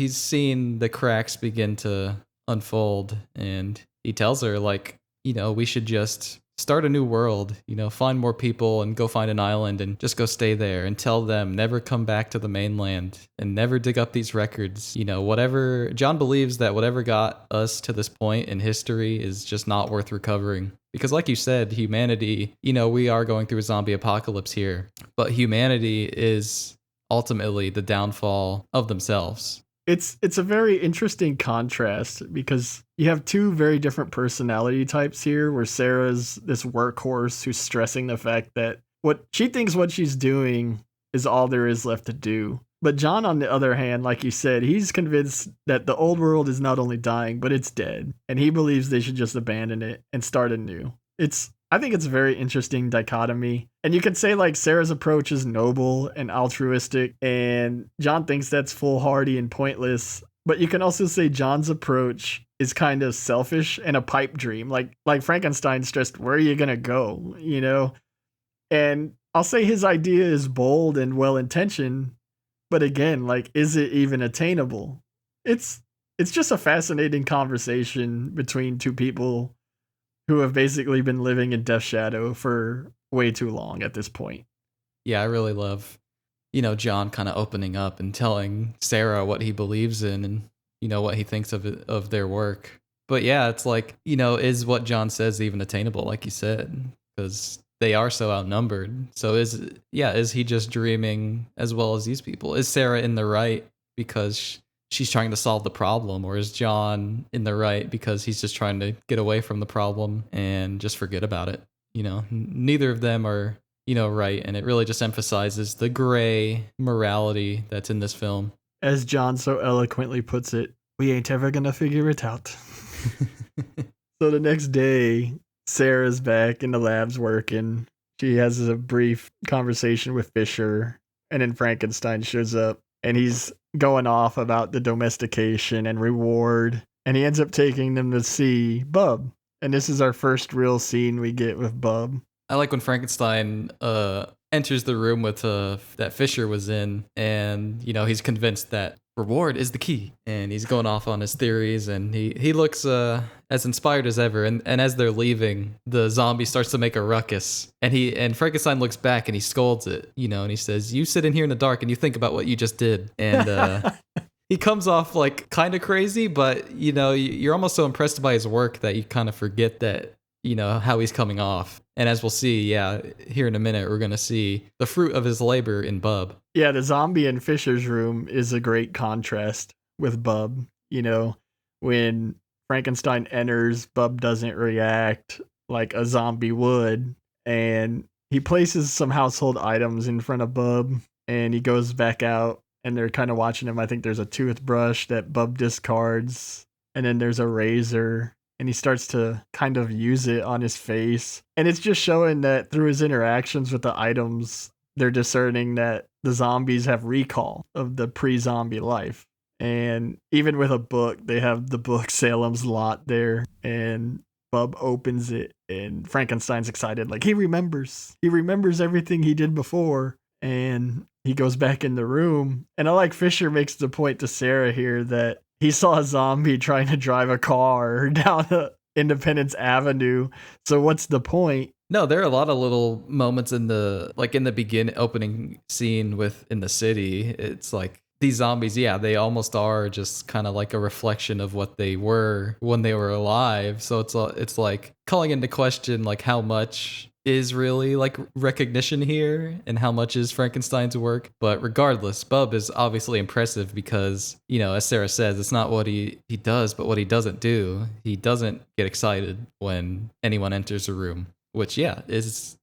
seeing the cracks begin to unfold, and he tells her like, we should just start a new world, find more people and go find an island and just go stay there and tell them never come back to the mainland and never dig up these records. Whatever John believes that whatever got us to this point in history is just not worth recovering. Because like you said, humanity, we are going through a zombie apocalypse here, but humanity is ultimately the downfall of themselves. It's a very interesting contrast because you have two very different personality types here, where Sarah's this workhorse who's stressing the fact that what she thinks what she's doing is all there is left to do. But John, on the other hand, like you said, he's convinced that the old world is not only dying, but it's dead. And he believes they should just abandon it and start anew. I think it's a very interesting dichotomy. And you could say like Sarah's approach is noble and altruistic, and John thinks that's foolhardy and pointless. But you can also say John's approach is kind of selfish and a pipe dream. Like Frankenstein stressed, where are you going to go? And I'll say his idea is bold and well-intentioned, but again, like, is it even attainable? It's just a fascinating conversation between two people who have basically been living in Death's shadow for way too long at this point. Yeah, I really love, John kind of opening up and telling Sarah what he believes in and, what he thinks of their work. But yeah, it's like, is what John says even attainable, like you said? Because they are so outnumbered. So is he just dreaming as well as these people? Is Sarah in the right because she's trying to solve the problem, or is John in the right because he's just trying to get away from the problem and just forget about it? Neither of them are, right. And it really just emphasizes the gray morality that's in this film. As John so eloquently puts it, we ain't ever gonna figure it out. So the next day, Sarah's back in the labs working. She has a brief conversation with Fisher, and then Frankenstein shows up, and he's going off about the domestication and reward, and he ends up taking them to see Bub. And this is our first real scene we get with Bub. I like when Frankenstein enters the room with that Fisher was in, and he's convinced that reward is the key, and he's going off on his theories, and he looks as inspired as ever. And as they're leaving, the zombie starts to make a ruckus, and Frankenstein looks back and he scolds it, and he says, "You sit in here in the dark and you think about what you just did." And he comes off like kind of crazy, but you're almost so impressed by his work that you kind of forget that how he's coming off. And as we'll see, here in a minute, we're going to see the fruit of his labor in Bub. Yeah, the zombie in Fisher's room is a great contrast with Bub. When Frankenstein enters, Bub doesn't react like a zombie would. And he places some household items in front of Bub, and he goes back out, and they're kind of watching him. I think there's a toothbrush that Bub discards, and then there's a razor. And he starts to kind of use it on his face. And it's just showing that through his interactions with the items, they're discerning that the zombies have recall of the pre-zombie life. And even with a book, they have the book Salem's Lot there. And Bub opens it, and Frankenstein's excited. Like, he remembers. He remembers everything he did before. And he goes back in the room. And I like Fisher makes the point to Sarah here that he saw a zombie trying to drive a car down Independence Avenue. So what's the point? No, there are a lot of little moments in the opening scene in the city. It's like these zombies, they almost are just kind of like a reflection of what they were when they were alive. So it's like calling into question like how much is really like recognition here and how much is Frankenstein's work. But regardless, Bub is obviously impressive because, as Sarah says, it's not what he does, but what he doesn't do. He doesn't get excited when anyone enters a room, which, is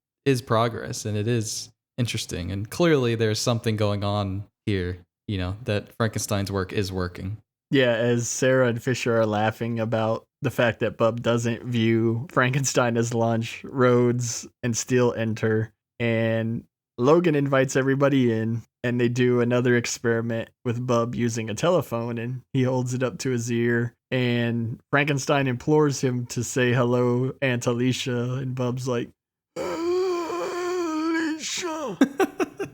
progress, and it is interesting. And clearly there's something going on here, that Frankenstein's work is working. Yeah, as Sarah and Fisher are laughing about the fact that Bub doesn't view Frankenstein as lunch, Rhodes and Steele enter, and Logan invites everybody in, and they do another experiment with Bub using a telephone, and he holds it up to his ear, and Frankenstein implores him to say hello, Aunt Alicia, and Bub's like, Alicia.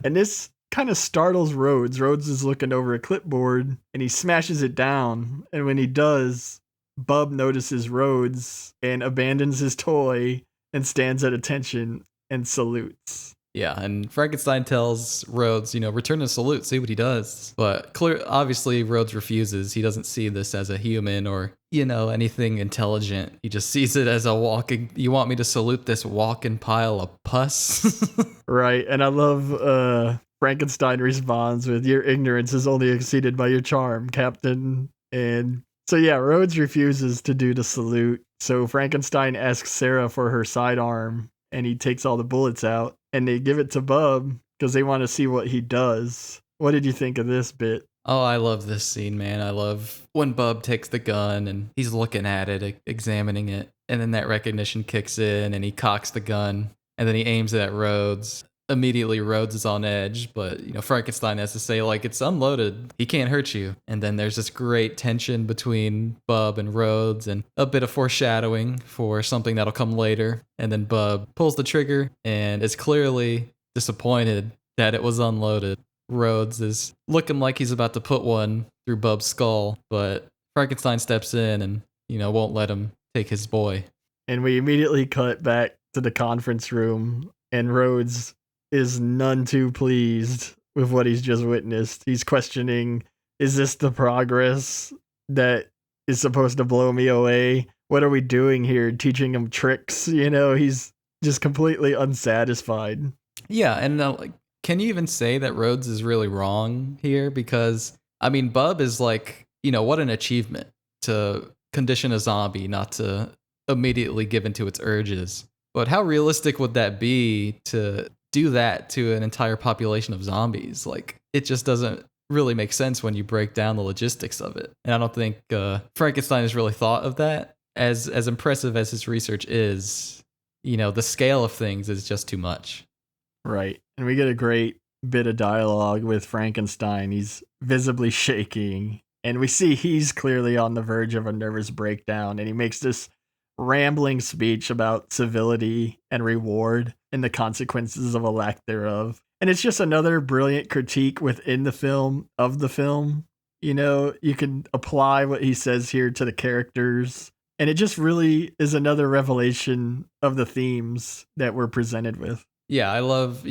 And this kind of startles Rhodes. Rhodes is looking over a clipboard and he smashes it down. And when he does, Bub notices Rhodes and abandons his toy and stands at attention and salutes. Yeah, and Frankenstein tells Rhodes, return the salute, see what he does. But obviously, Rhodes refuses. He doesn't see this as a human or, anything intelligent. He just sees it as you want me to salute this walking pile of pus? Right, and I love Frankenstein responds with, your ignorance is only exceeded by your charm, Captain. And so yeah, Rhodes refuses to do the salute. So Frankenstein asks Sarah for her sidearm and he takes all the bullets out and they give it to Bub because they want to see what he does. What did you think of this bit? Oh, I love this scene, man. I love when Bub takes the gun and he's looking at it, examining it, and then that recognition kicks in and he cocks the gun and then he aims it at Rhodes. Immediately Rhodes is on edge, but Frankenstein has to say, it's unloaded, he can't hurt you. And then there's this great tension between Bub and Rhodes and a bit of foreshadowing for something that'll come later. And then Bub pulls the trigger and is clearly disappointed that it was unloaded. Rhodes is looking like he's about to put one through Bub's skull, but Frankenstein steps in and won't let him take his boy. And we immediately cut back to the conference room and Rhodes is none too pleased with what he's just witnessed. He's questioning, is this the progress that is supposed to blow me away? What are we doing here? Teaching him tricks? He's just completely unsatisfied. Yeah, and can you even say that Rhodes is really wrong here? Because, Bub is what an achievement to condition a zombie not to immediately give into its urges. But how realistic would that be to do that to an entire population of zombies? It just doesn't really make sense when you break down the logistics of it. And I don't think Frankenstein has really thought of that. As impressive as his research is, the scale of things is just too much. Right. And we get a great bit of dialogue with Frankenstein. He's visibly shaking, and we see he's clearly on the verge of a nervous breakdown, and he makes this rambling speech about civility and reward and the consequences of a lack thereof. And it's just another brilliant critique within the film of the film. You can apply what he says here to the characters, and it just really is another revelation of the themes that we're presented with. Yeah, I love,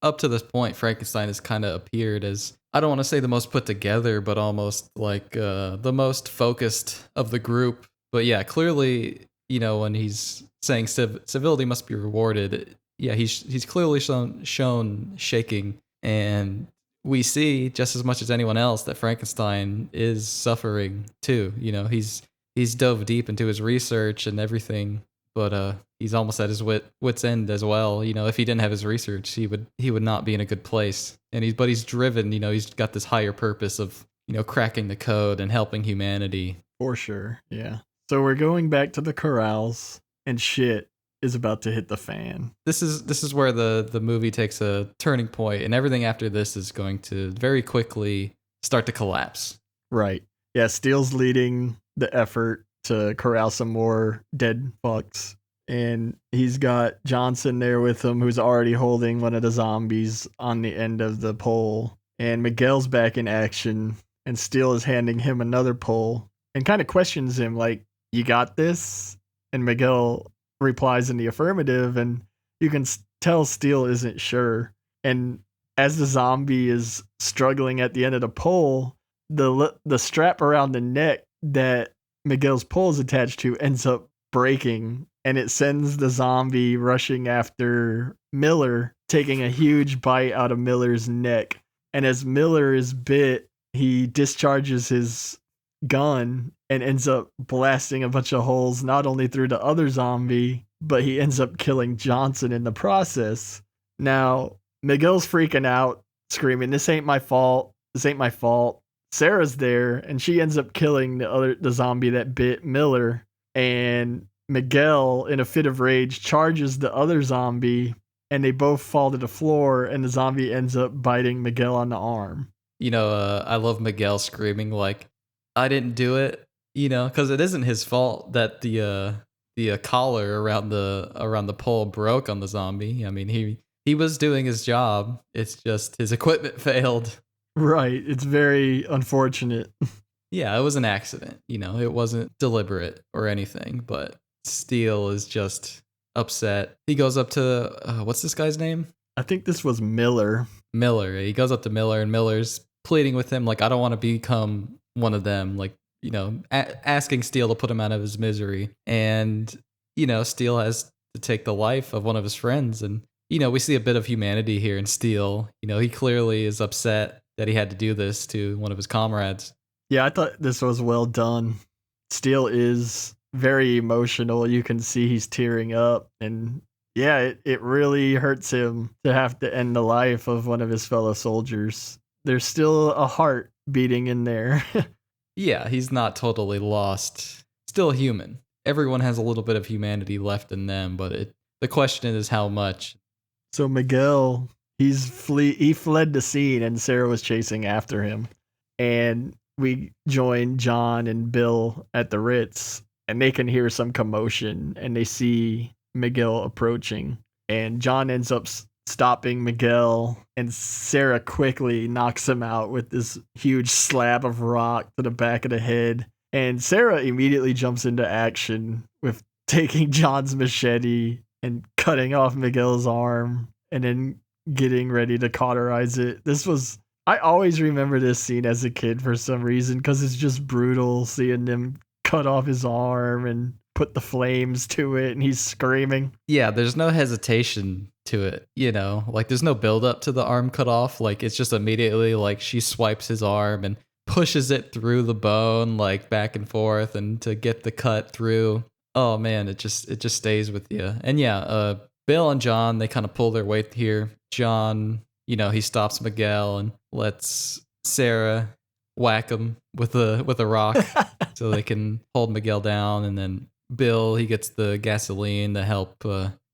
up to this point, Frankenstein has kind of appeared as, I don't want to say the most put together, but almost the most focused of the group. But yeah, clearly, when he's saying civility must be rewarded, yeah, he's clearly shown shaking. And we see just as much as anyone else that Frankenstein is suffering too. He's dove deep into his research and everything, but he's almost at his wit's end as well. If he didn't have his research, he would not be in a good place. And he's driven. He's got this higher purpose of cracking the code and helping humanity. For sure, yeah. So we're going back to the corrals, and shit is about to hit the fan. This is where the movie takes a turning point, and everything after this is going to very quickly start to collapse. Right. Yeah, Steele's leading the effort to corral some more dead fucks, and he's got Johnson there with him, who's already holding one of the zombies on the end of the pole, and Miguel's back in action, and Steele is handing him another pole and kind of questions him you got this? And Miguel replies in the affirmative, and you can tell Steele isn't sure. And as the zombie is struggling at the end of the pole, the strap around the neck that Miguel's pole is attached to ends up breaking, and it sends the zombie rushing after Miller, taking a huge bite out of Miller's neck. And as Miller is bit, he discharges his gun and ends up blasting a bunch of holes not only through the other zombie, but he ends up killing Johnson in the process. Now, Miguel's freaking out, screaming, "This ain't my fault. This ain't my fault." Sarah's there, and she ends up killing the zombie that bit Miller. And Miguel, in a fit of rage, charges the other zombie, and they both fall to the floor, and the zombie ends up biting Miguel on the arm. I love Miguel screaming like, "I didn't do it," because it isn't his fault that the collar around the pole broke on the zombie. I mean, he was doing his job. It's just his equipment failed. Right. It's very unfortunate. Yeah, it was an accident. It wasn't deliberate or anything, but Steele is just upset. He goes up to, what's this guy's name? I think this was Miller. Miller. He goes up to Miller, and Miller's pleading with him, like, I don't want to become one of them, like, asking Steele to put him out of his misery. And, Steele has to take the life of one of his friends. And, we see a bit of humanity here in Steele. He clearly is upset that he had to do this to one of his comrades. Yeah, I thought this was well done. Steele is very emotional. You can see he's tearing up. And yeah, it really hurts him to have to end the life of one of his fellow soldiers. There's still a heart beating in there. Yeah, he's not totally lost. Still human. Everyone has a little bit of humanity left in them, but the question is how much. So Miguel, he fled the scene, and Sarah was chasing after him. And we join John and Bill at the Ritz, and they can hear some commotion, and they see Miguel approaching. And John ends up stopping Miguel, and Sarah quickly knocks him out with this huge slab of rock to the back of the head. And Sarah immediately jumps into action with taking John's machete and cutting off Miguel's arm, and then getting ready to cauterize it. I always remember this scene as a kid for some reason, because it's just brutal seeing them cut off his arm and put the flames to it, and he's screaming. Yeah, there's no hesitation to it, like there's no build up to the arm cut off. Like it's just immediately like she swipes his arm and pushes it through the bone, like back and forth, and to get the cut through. Oh man, it just stays with you. And yeah, Bill and John, they kind of pull their weight here. John, he stops Miguel and lets Sarah whack him with a rock so they can hold Miguel down. And then Bill, he gets the gasoline to help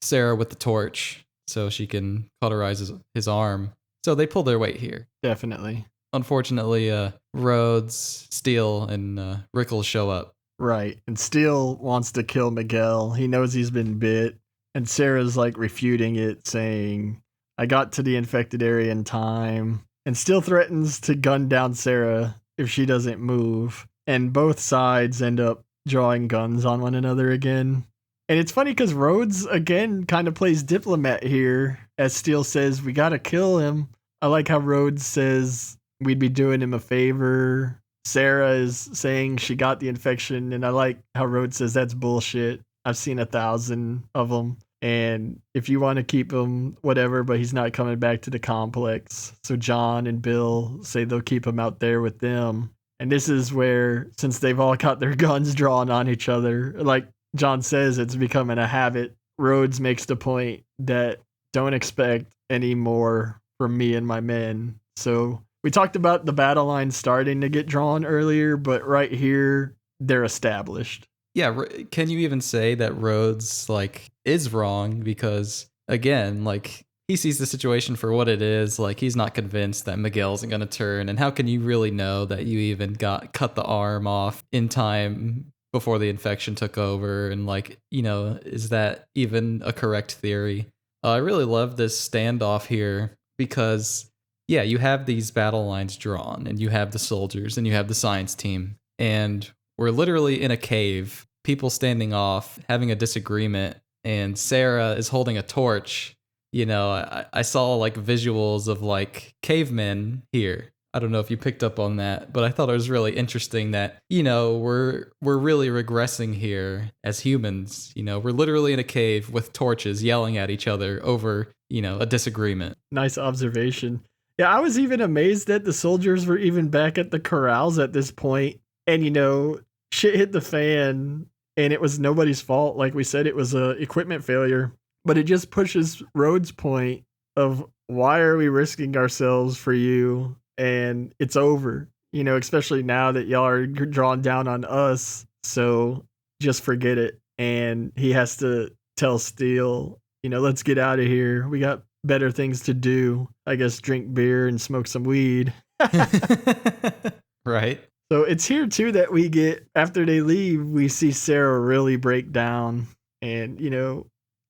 Sarah with the torch so she can cauterize his arm. So they pull their weight here. Definitely. Unfortunately, Rhodes, Steele, and Rickles show up. Right. And Steele wants to kill Miguel. He knows he's been bit. And Sarah's like refuting it, saying, I got to the infected area in time. And Steele threatens to gun down Sarah if she doesn't move. And both sides end up drawing guns on one another again. And it's funny because Rhodes, again, kind of plays diplomat here. As Steele says, we got to kill him. I like how Rhodes says we'd be doing him a favor. Sarah is saying she got the infection. And I like how Rhodes says that's bullshit. I've seen 1,000 of them. And if you want to keep him, whatever, but he's not coming back to the complex. So John and Bill say they'll keep him out there with them. And this is where, since they've all got their guns drawn on each other, like John says, it's becoming a habit. Rhodes makes the point that don't expect any more from me and my men. So we talked about the battle line starting to get drawn earlier, but right here, they're established. Yeah, can you even say that Rhodes is wrong? Because again, he sees the situation for what it is. Like he's not convinced that Miguel isn't going to turn. And how can you really know that you even cut the arm off in time before the infection took over? And is that even a correct theory? I really love this standoff here because yeah, you have these battle lines drawn, and you have the soldiers, and you have the science team, and we're literally in a cave, people standing off, having a disagreement, and Sarah is holding a torch. I saw visuals of cavemen here. I don't know if you picked up on that, but I thought it was really interesting that, we're really regressing here as humans. We're literally in a cave with torches yelling at each other over, a disagreement. Nice observation. Yeah, I was even amazed that the soldiers were even back at the corrals at this point. And, shit hit the fan, and it was nobody's fault. Like we said, it was a equipment failure. But it just pushes Rhodes' point of why are we risking ourselves for you? And it's over. especially now that y'all are drawn down on us. So just forget it. And he has to tell Steele, let's get out of here. We got better things to do. I guess drink beer and smoke some weed. Right. So it's here too that we get, after they leave, we see Sarah really break down. And,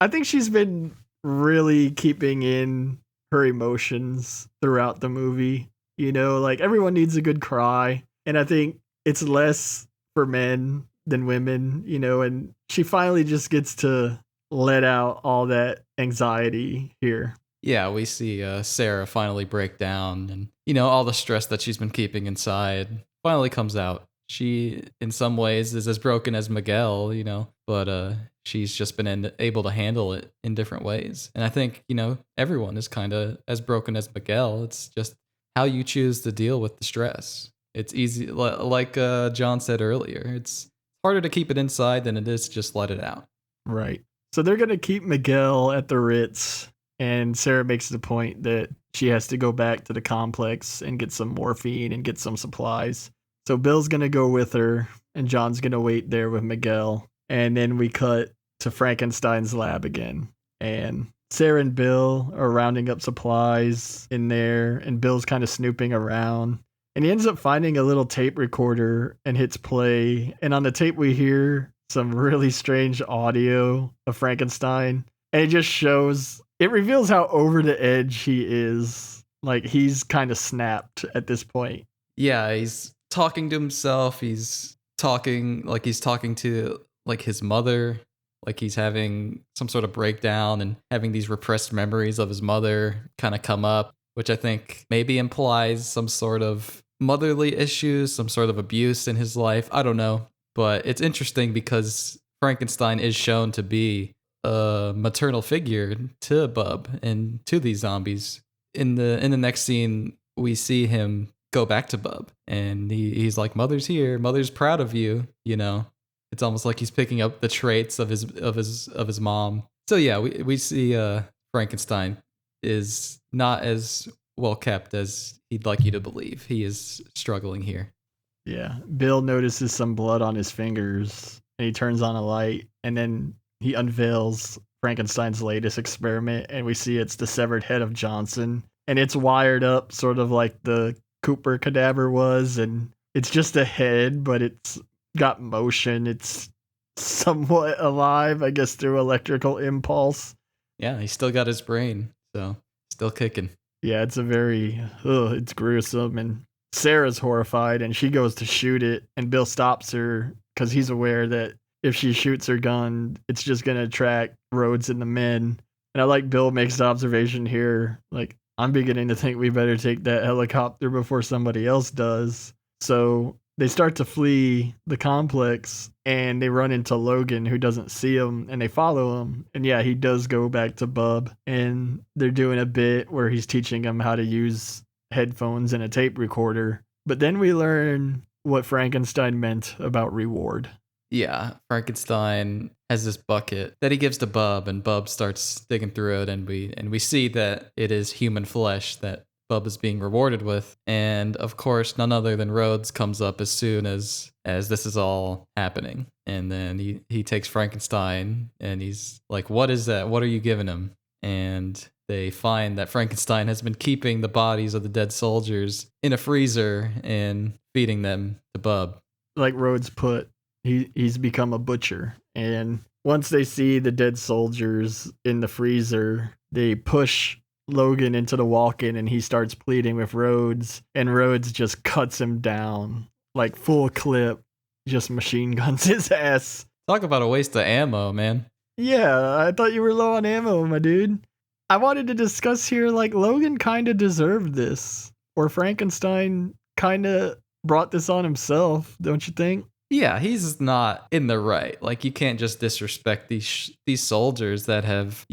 I think she's been really keeping in her emotions throughout the movie. Like everyone needs a good cry. And I think it's less for men than women, and she finally just gets to let out all that anxiety here. Yeah, we see Sarah finally break down, and all the stress that she's been keeping inside finally comes out. She, in some ways, is as broken as Miguel, but she's just been able to handle it in different ways. And I think, everyone is kind of as broken as Miguel. It's just how you choose to deal with the stress. It's easy, like John said earlier, it's harder to keep it inside than it is to just let it out. Right. So they're going to keep Miguel at the Ritz, and Sarah makes the point that she has to go back to the complex and get some morphine and get some supplies. So Bill's going to go with her, and John's going to wait there with Miguel. And then we cut to Frankenstein's lab again. And Sarah and Bill are rounding up supplies in there, and Bill's kind of snooping around. And he ends up finding a little tape recorder and hits play. And on the tape, we hear some really strange audio of Frankenstein. And it just shows, it reveals how over the edge he is. Like, he's kind of snapped at this point. Yeah, he's talking to himself. He's talking to like his mother. Like he's having some sort of breakdown and having these repressed memories of his mother kind of come up, which I think maybe implies some sort of motherly issues, some sort of abuse in his life. I don't know. But it's interesting because Frankenstein is shown to be a maternal figure to Bub and to these zombies. In the next scene, we see him go back to Bub, and he's like, "Mother's here. Mother's proud of you." It's almost like he's picking up the traits of his mom. So yeah, we see Frankenstein is not as well kept as he'd like you to believe. He is struggling here. Yeah. Bill notices some blood on his fingers, and he turns on a light, and then he unveils Frankenstein's latest experiment, and we see it's the severed head of Johnson, and it's wired up sort of like the Cooper cadaver was, and it's just a head, but it's got motion. It's somewhat alive, I guess, through electrical impulse. Yeah, he's still got his brain, so still kicking. Yeah, it's it's gruesome, and Sarah's horrified, and she goes to shoot it, and Bill stops her because he's aware that if she shoots her gun, it's just going to attract Rhodes and the men. And I like Bill makes the observation here, like, I'm beginning to think we better take that helicopter before somebody else does. So they start to flee the complex, and they run into Logan, who doesn't see him, and they follow him. And yeah, he does go back to Bub, and they're doing a bit where he's teaching him how to use headphones and a tape recorder. But then we learn what Frankenstein meant about reward. Yeah, Frankenstein has this bucket that he gives to Bub, and Bub starts digging through it, and we see that it is human flesh that Bub is being rewarded with. And of course, none other than Rhodes comes up as soon as this is all happening. And then he takes Frankenstein, and he's like, "What is that? What are you giving him?" And they find that Frankenstein has been keeping the bodies of the dead soldiers in a freezer and feeding them to Bub. Like Rhodes put, he's become a butcher. And once they see the dead soldiers in the freezer, they push Logan into the walk-in, and he starts pleading with Rhodes, and Rhodes just cuts him down, like full clip, just machine guns his ass. Talk about a waste of ammo, man. Yeah, I thought you were low on ammo, my dude. I wanted to discuss here, like, Logan kind of deserved this, or Frankenstein kind of brought this on himself, don't you think? Yeah, he's not in the right. Like, you can't just disrespect these soldiers that have,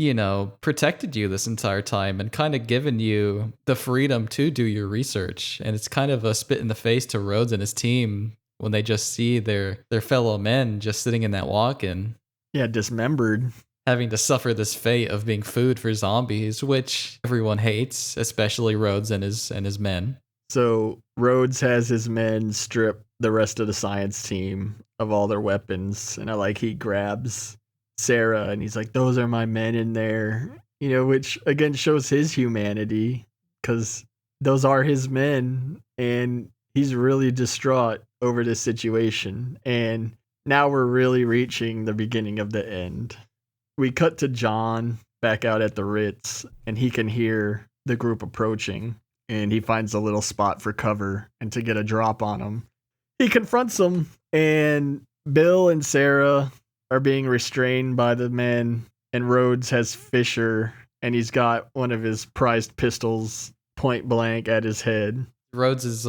protected you this entire time and kind of given you the freedom to do your research. And it's kind of a spit in the face to Rhodes and his team when they just see their fellow men just sitting in that walk-in. Yeah, dismembered. Having to suffer this fate of being food for zombies, which everyone hates, especially Rhodes and his men. So Rhodes has his men strip the rest of the science team of all their weapons, and he grabs Sarah and he's like, "Those are my men in there," which again shows his humanity because those are his men, and he's really distraught over this situation. And now we're really reaching the beginning of the end. We cut to John back out at the Ritz, and he can hear the group approaching, and he finds a little spot for cover and to get a drop on them. He confronts them, and Bill and Sarah are being restrained by the men, and Rhodes has Fisher, and he's got one of his prized pistols point blank at his head. Rhodes is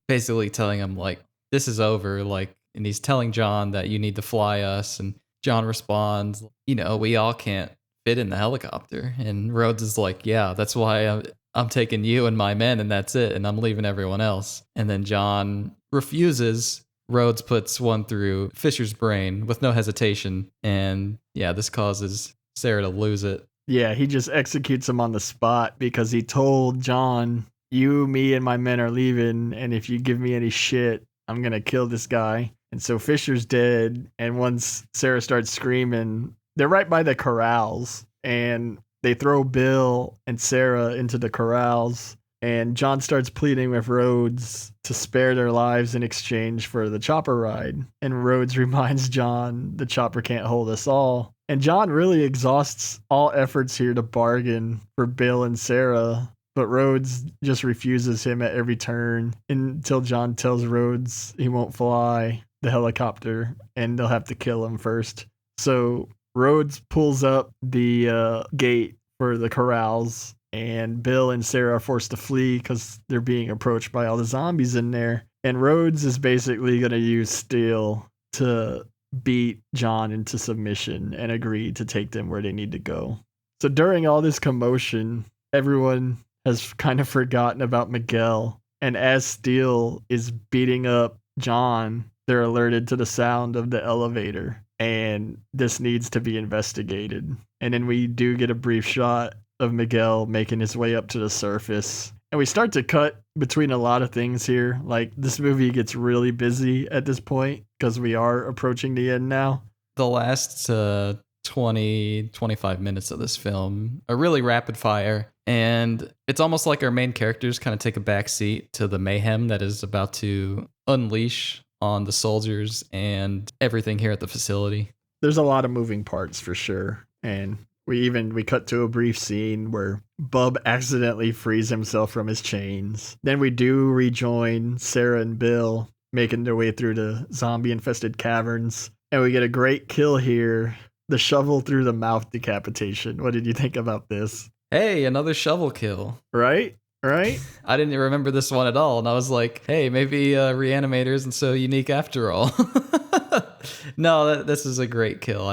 basically telling him, like, this is over, like, and he's telling John that you need to fly us, and John responds, we all can't fit in the helicopter. And Rhodes is like, yeah, that's why I'm taking you and my men, and that's it, and I'm leaving everyone else. And then John refuses. Rhodes puts one through Fisher's brain with no hesitation, and yeah, this causes Sarah to lose it. Yeah, he just executes him on the spot because he told John, you, me, and my men are leaving, and if you give me any shit, I'm gonna kill this guy. And so Fisher's dead, and once Sarah starts screaming, they're right by the corrals, and they throw Bill and Sarah into the corrals, and John starts pleading with Rhodes to spare their lives in exchange for the chopper ride. And Rhodes reminds John the chopper can't hold us all. And John really exhausts all efforts here to bargain for Bill and Sarah, but Rhodes just refuses him at every turn until John tells Rhodes he won't fly the helicopter and they'll have to kill him first. So Rhodes pulls up the gate for the corrals, and Bill and Sarah are forced to flee because they're being approached by all the zombies in there. And Rhodes is basically going to use steel to beat John into submission and agree to take them where they need to go. So during all this commotion, everyone has kind of forgotten about Miguel. And as Steele is beating up John, they're alerted to the sound of the elevator, and this needs to be investigated. And then we do get a brief shot of Miguel making his way up to the surface. And we start to cut between a lot of things here. Like, this movie gets really busy at this point because we are approaching the end now. The last 25 minutes of this film are really rapid fire, and it's almost like our main characters kind of take a back seat to the mayhem that is about to unleash on the soldiers and everything here at the facility. There's a lot of moving parts for sure, and we cut to a brief scene where Bub accidentally frees himself from his chains. Then we do rejoin Sarah and Bill making their way through the zombie-infested caverns, and we get a great kill here, the shovel through the mouth decapitation. What did you think about this? Hey, another shovel kill. Right? I didn't remember this one at all, and I was like, hey, maybe Reanimator isn't so unique after all. No, this is a great kill.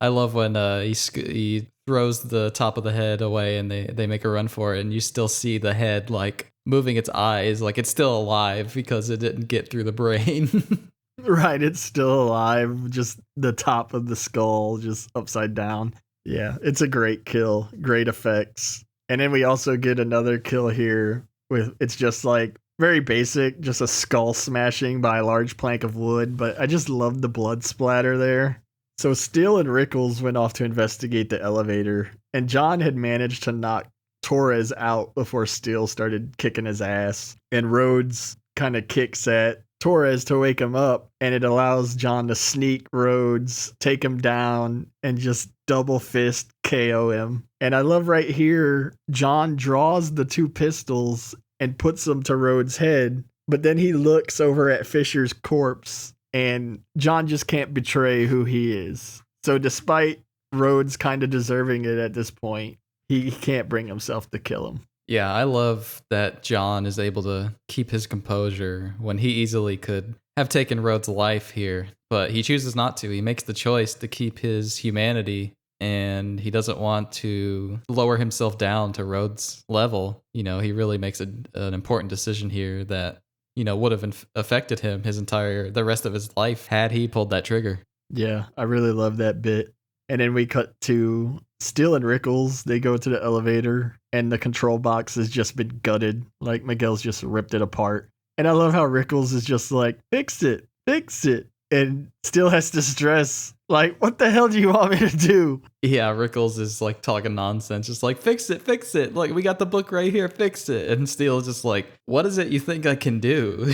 I love when he throws the top of the head away and they make a run for it, and you still see the head like moving its eyes like it's still alive because it didn't get through the brain. Right, it's still alive, just the top of the skull just upside down. Yeah, it's a great kill, great effects. And then we also get another kill here with, it's just like very basic, just a skull smashing by a large plank of wood, but I just love the blood splatter there. So Steele and Rickles went off to investigate the elevator, and John had managed to knock Torres out before Steele started kicking his ass. And Rhodes kind of kicks at Torres to wake him up, and it allows John to sneak Rhodes, take him down, and just double fist KO him. And I love right here, John draws the two pistols and puts them to Rhodes' head, but then he looks over at Fisher's corpse, and John just can't betray who he is. So despite Rhodes kind of deserving it at this point, he can't bring himself to kill him. Yeah, I love that John is able to keep his composure when he easily could have taken Rhodes' life here, but he chooses not to. He makes the choice to keep his humanity, and he doesn't want to lower himself down to Rhodes' level. He really makes an important decision here that, would have affected him the rest of his life had he pulled that trigger. Yeah, I really love that bit. And then we cut to Steele and Rickles, they go to the elevator and the control box has just been gutted. Like Miguel's just ripped it apart. And I love how Rickles is just like, fix it, fix it. And Steele has to stress, like, what the hell do you want me to do? Yeah, Rickles is like talking nonsense, just like, fix it, fix it. Like, we got the book right here, fix it. And Steele's just like, what is it you think I can do?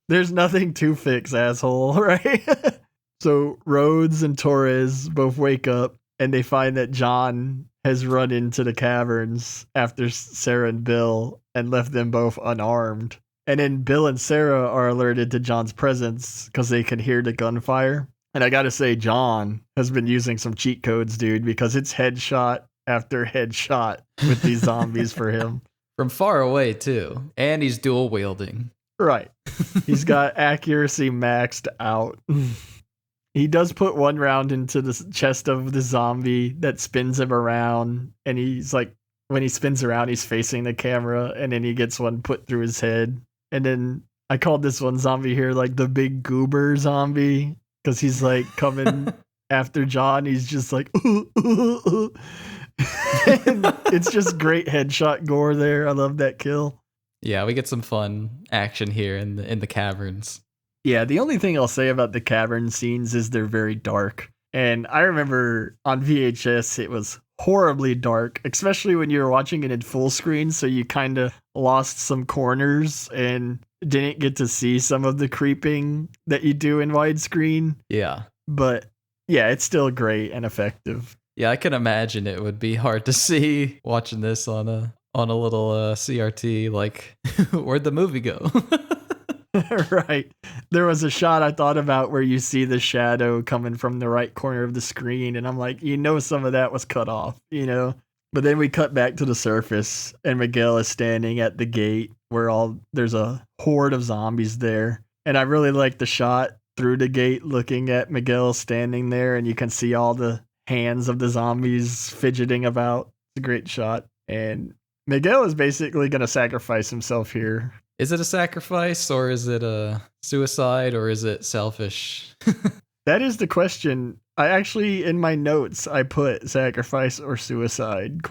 There's nothing to fix, asshole, right? So Rhodes and Torres both wake up and they find that John has run into the caverns after Sarah and Bill and left them both unarmed. And then Bill and Sarah are alerted to John's presence because they can hear the gunfire. And I gotta say, John has been using some cheat codes, dude, because it's headshot after headshot with these zombies for him. From far away, too. And he's dual wielding. Right. He's got accuracy maxed out. He does put one round into the chest of the zombie that spins him around. And he's like, when he spins around, he's facing the camera. And then he gets one put through his head. And then I called this one zombie here like the big goober zombie. Because he's like coming after John. He's just like, and it's just great headshot gore there. I love that kill. Yeah, we get some fun action here in the caverns. Yeah, the only thing I'll say about the cavern scenes is they're very dark. And I remember on VHS, it was horribly dark, especially when you were watching it in full screen. So you kind of lost some corners and didn't get to see some of the creeping that you do in widescreen. Yeah. But yeah, it's still great and effective. Yeah, I can imagine it would be hard to see watching this on a little CRT. Like, where'd the movie go? Right. There was a shot I thought about where you see the shadow coming from the right corner of the screen, and I'm like, some of that was cut off, But then we cut back to the surface, and Miguel is standing at the gate where there's a horde of zombies there. And I really like the shot through the gate looking at Miguel standing there, and you can see all the hands of the zombies fidgeting about. It's a great shot. And Miguel is basically going to sacrifice himself here. Is it a sacrifice, or is it a suicide, or is it selfish? That is the question. I actually, in my notes, I put sacrifice or suicide ?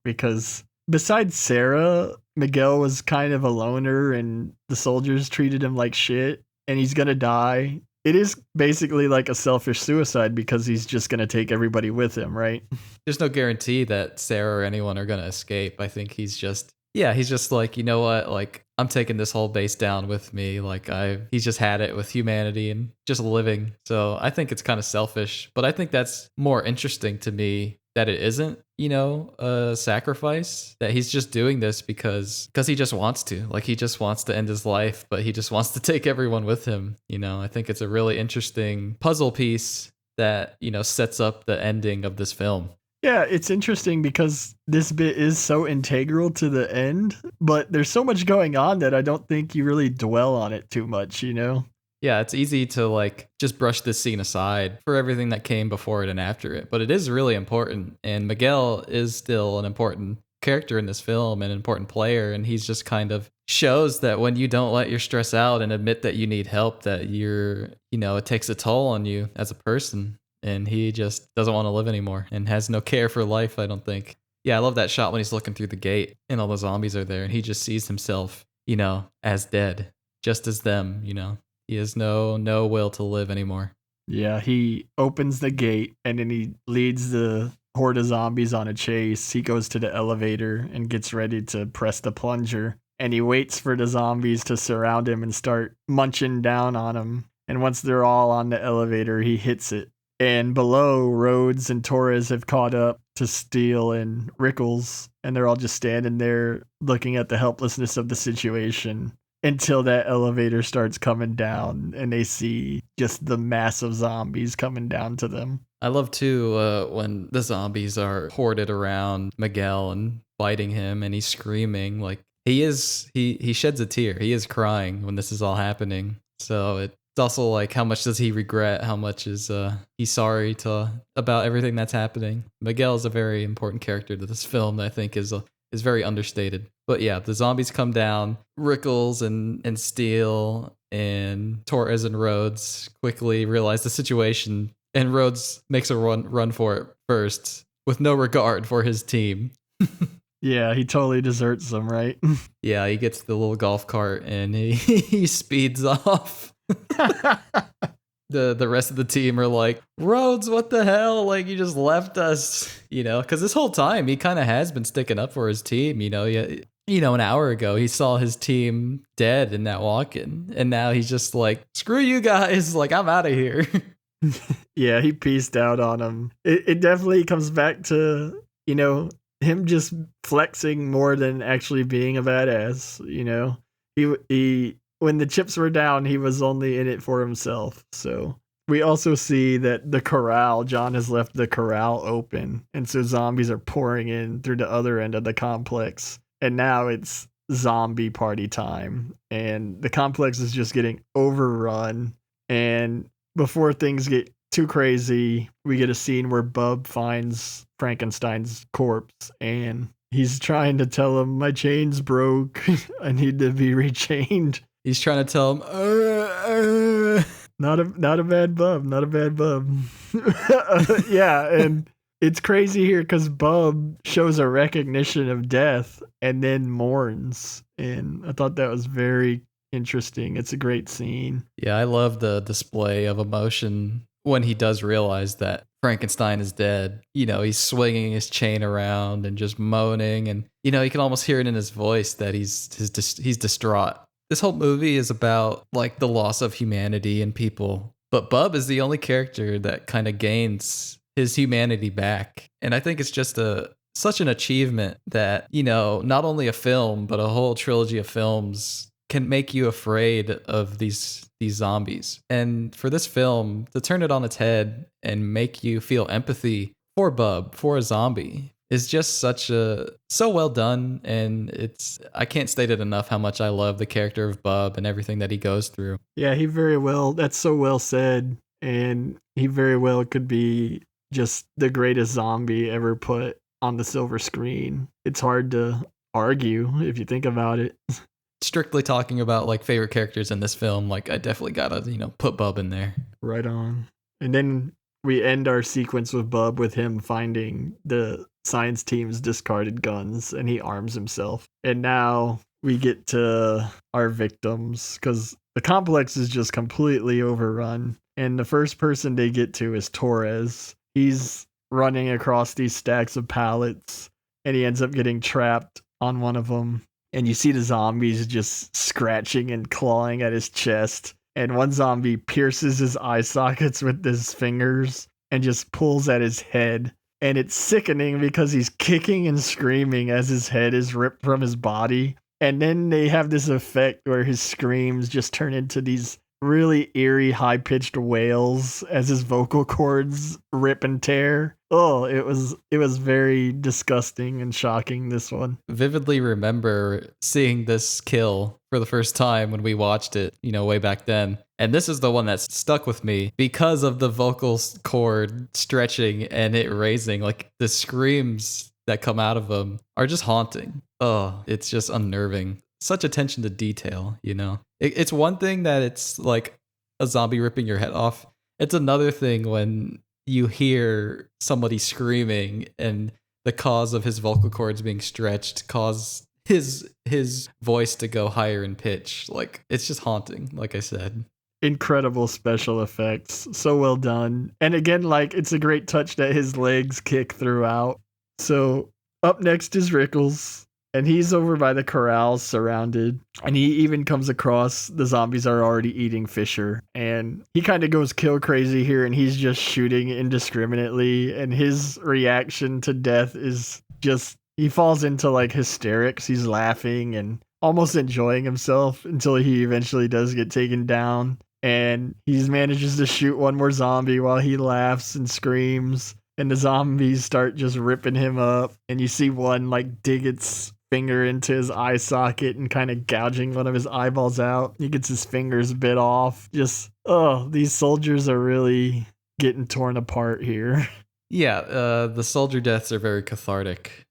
Because besides Sarah, Miguel was kind of a loner and the soldiers treated him like shit and he's gonna die. It is basically like a selfish suicide because he's just gonna take everybody with him, right? There's no guarantee that Sarah or anyone are gonna escape. I think he's just like, you know what? Like, I'm taking this whole base down with me. Like, he's just had it with humanity and just living. So I think it's kind of selfish, but I think that's more interesting to me that it isn't, a sacrifice, that he's just doing this because he just wants to. Like, he just wants to end his life, but he just wants to take everyone with him. I think it's a really interesting puzzle piece that, sets up the ending of this film. Yeah, it's interesting because this bit is so integral to the end, but there's so much going on that I don't think you really dwell on it too much, Yeah, it's easy to like just brush this scene aside for everything that came before it and after it, but it is really important, and Miguel is still an important character in this film, an important player, and he's just kind of shows that when you don't let your stress out and admit that you need help, that it takes a toll on you as a person. And he just doesn't want to live anymore and has no care for life, I don't think. Yeah, I love that shot when he's looking through the gate and all the zombies are there and he just sees himself, as dead, just as them, He has no will to live anymore. Yeah, he opens the gate and then he leads the horde of zombies on a chase. He goes to the elevator and gets ready to press the plunger. And he waits for the zombies to surround him and start munching down on him. And once they're all on the elevator, he hits it. And below, Rhodes and Torres have caught up to Steele and Rickles, and they're all just standing there looking at the helplessness of the situation until that elevator starts coming down and they see just the massive zombies coming down to them. I love, too, when the zombies are hoarded around Miguel and biting him and he's screaming. Like, he sheds a tear. He is crying when this is all happening. So it's also like, how much does he regret? How much is he sorry about everything that's happening? Miguel is a very important character to this film that I think is very understated. But yeah, the zombies come down. Rickles and Steele and Torres and Rhodes quickly realize the situation And Rhodes makes a run for it first with no regard for his team. Yeah, he totally deserts them, right? Yeah, he gets the little golf cart and he speeds off. The rest of the team are like, Rhodes, what the hell? Like, you just left us, because this whole time he kind of has been sticking up for his team, an hour ago he saw his team dead in that walk-in, and now he's just like, screw you guys, like, I'm out of here. Yeah, he pieced out on him. It definitely comes back to, him just flexing more than actually being a badass, He when the chips were down, he was only in it for himself. So we also see that the corral, John has left the corral open. And so zombies are pouring in through the other end of the complex. And now it's zombie party time. And the complex is just getting overrun. And before things get too crazy, we get a scene where Bub finds Frankenstein's corpse and he's trying to tell him, my chain's broke. I need to be rechained. He's trying to tell him, Not a bad Bub, not a bad Bub. Yeah, and it's crazy here because Bub shows a recognition of death and then mourns. And I thought that was very interesting. It's a great scene. Yeah, I love the display of emotion when he does realize that Frankenstein is dead. He's swinging his chain around and just moaning, and you can almost hear it in his voice that he's distraught. This whole movie is about like the loss of humanity and people, but Bub is the only character that kind of gains his humanity back, and I think it's just such an achievement that not only a film but a whole trilogy of films can make you afraid of these zombies. And for this film to turn it on its head and make you feel empathy for Bub, for a zombie, is just so well done. And I can't state it enough how much I love the character of Bub and everything that he goes through. Yeah, that's so well said. And he very well could be just the greatest zombie ever put on the silver screen. It's hard to argue if you think about it. Strictly talking about like favorite characters in this film, like I definitely gotta put Bub in there. Right on. And then we end our sequence with Bub with him finding the science team's discarded guns, and he arms himself. And now we get to our victims because the complex is just completely overrun. And the first person they get to is Torres. He's running across these stacks of pallets, and he ends up getting trapped on one of them. And you see the zombies just scratching and clawing at his chest. And one zombie pierces his eye sockets with his fingers and just pulls at his head. And it's sickening because he's kicking and screaming as his head is ripped from his body. And then they have this effect where his screams just turn into these really eerie, high-pitched wails as his vocal cords rip and tear. Oh, it was very disgusting and shocking, this one. Vividly remember seeing this kill for the first time when we watched it, way back then. And this is the one that stuck with me because of the vocal cord stretching and it raising. Like the screams that come out of them are just haunting. Oh, it's just unnerving. Such attention to detail, It's one thing that it's like a zombie ripping your head off. It's another thing when you hear somebody screaming and the cause of his vocal cords being stretched cause his voice to go higher in pitch. Like, it's just haunting, like I said. Incredible special effects. So well done. And again, like, it's a great touch that his legs kick throughout. So up next is Rickles. And he's over by the corrals surrounded. And he even comes across the zombies are already eating Fisher. And he kind of goes kill crazy here and he's just shooting indiscriminately. And his reaction to death is just, he falls into like hysterics. He's laughing and almost enjoying himself until he eventually does get taken down. And he manages to shoot one more zombie while he laughs and screams. And the zombies start just ripping him up. And you see one like dig its finger into his eye socket and kind of gouging one of his eyeballs out. He gets his fingers bit off. Just, these soldiers are really getting torn apart here. Yeah, the soldier deaths are very cathartic.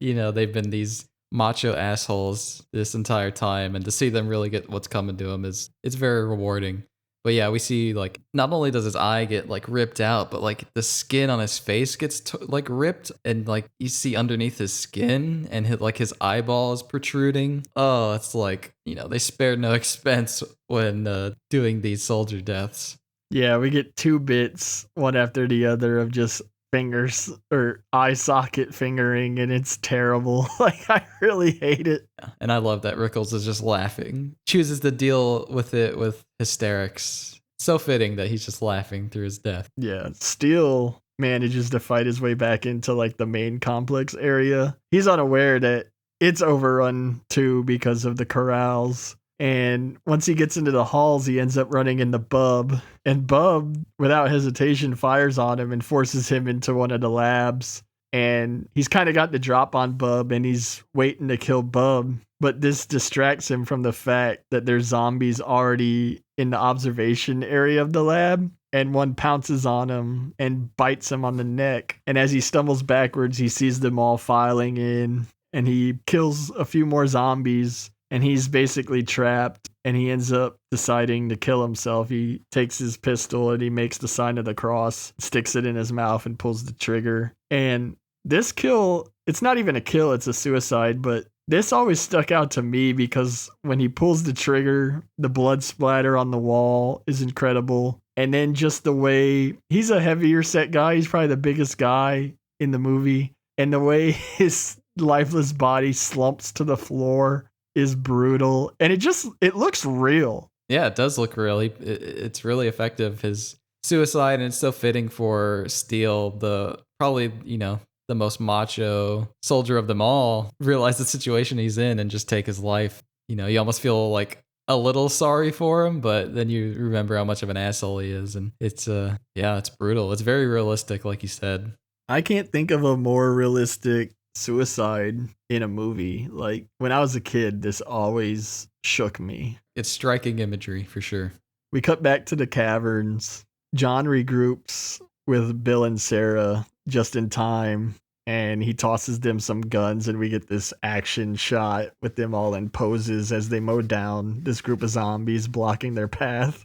They've been these macho assholes this entire time, and to see them really get what's coming to them it's very rewarding. But yeah, we see like not only does his eye get like ripped out, but like the skin on his face gets like ripped, and like you see underneath his skin, and his eyeball is protruding. Oh, it's like, they spared no expense when doing these soldier deaths. Yeah, we get 2 bits, one after the other, of just fingers or eye socket fingering, and it's terrible. Like, I really hate it. Yeah, and I love that Rickles is just laughing, chooses to deal with it with hysterics. So fitting that he's just laughing through his death. Yeah, Steel manages to fight his way back into like the main complex area. He's unaware that it's overrun too because of the corrals. And once he gets into the halls, he ends up running into Bub. And Bub, without hesitation, fires on him and forces him into one of the labs. And he's kind of got the drop on Bub, and he's waiting to kill Bub. But this distracts him from the fact that there's zombies already in the observation area of the lab. And one pounces on him and bites him on the neck. And as he stumbles backwards, he sees them all filing in. And he kills a few more zombies. And he's basically trapped, and he ends up deciding to kill himself. He takes his pistol and he makes the sign of the cross, sticks it in his mouth, and pulls the trigger. And this kill, it's not even a kill, it's a suicide, but this always stuck out to me because when he pulls the trigger, the blood splatter on the wall is incredible. And then just the way, he's a heavier set guy, he's probably the biggest guy in the movie, and the way his lifeless body slumps to the floor is brutal, and it looks real. Yeah, it does look real. It's really effective. His suicide, and it's so fitting for Steel, the probably the most macho soldier of them all, realize the situation he's in and just take his life. You almost feel like a little sorry for him, but then you remember how much of an asshole he is, and it's it's brutal. It's very realistic, like you said. I can't think of a more realistic suicide in a movie. Like, when I was a kid, this always shook me. It's striking imagery for sure. We cut back to the caverns. John regroups with Bill and Sarah just in time, and he tosses them some guns, and we get this action shot with them all in poses as they mow down this group of zombies blocking their path.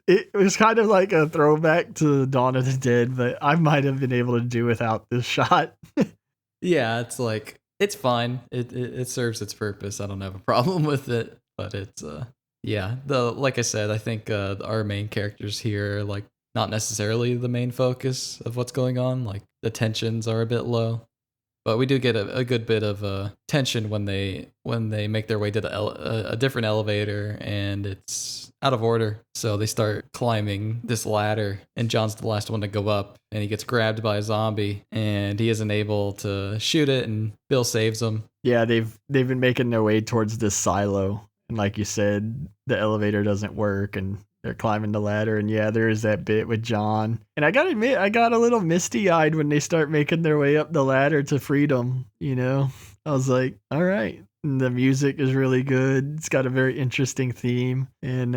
It was kind of like a throwback to Dawn of the Dead, but I might have been able to do without this shot. Yeah, it's like, it's fine. It serves its purpose. I don't have a problem with it, but it's like I said, I think our main characters here are like not necessarily the main focus of what's going on. Like, the tensions are a bit low, but we do get a good bit of tension when they make their way to a different elevator, and it's out of order. So they start climbing this ladder, and John's the last one to go up, and he gets grabbed by a zombie, and he isn't able to shoot it, and Bill saves him. Yeah, they've been making their way towards this silo, and like you said, the elevator doesn't work, and they're climbing the ladder, and yeah, there is that bit with John. And I gotta admit, I got a little misty-eyed when they start making their way up the ladder to freedom, I was like, all right. And the music is really good. It's got a very interesting theme. And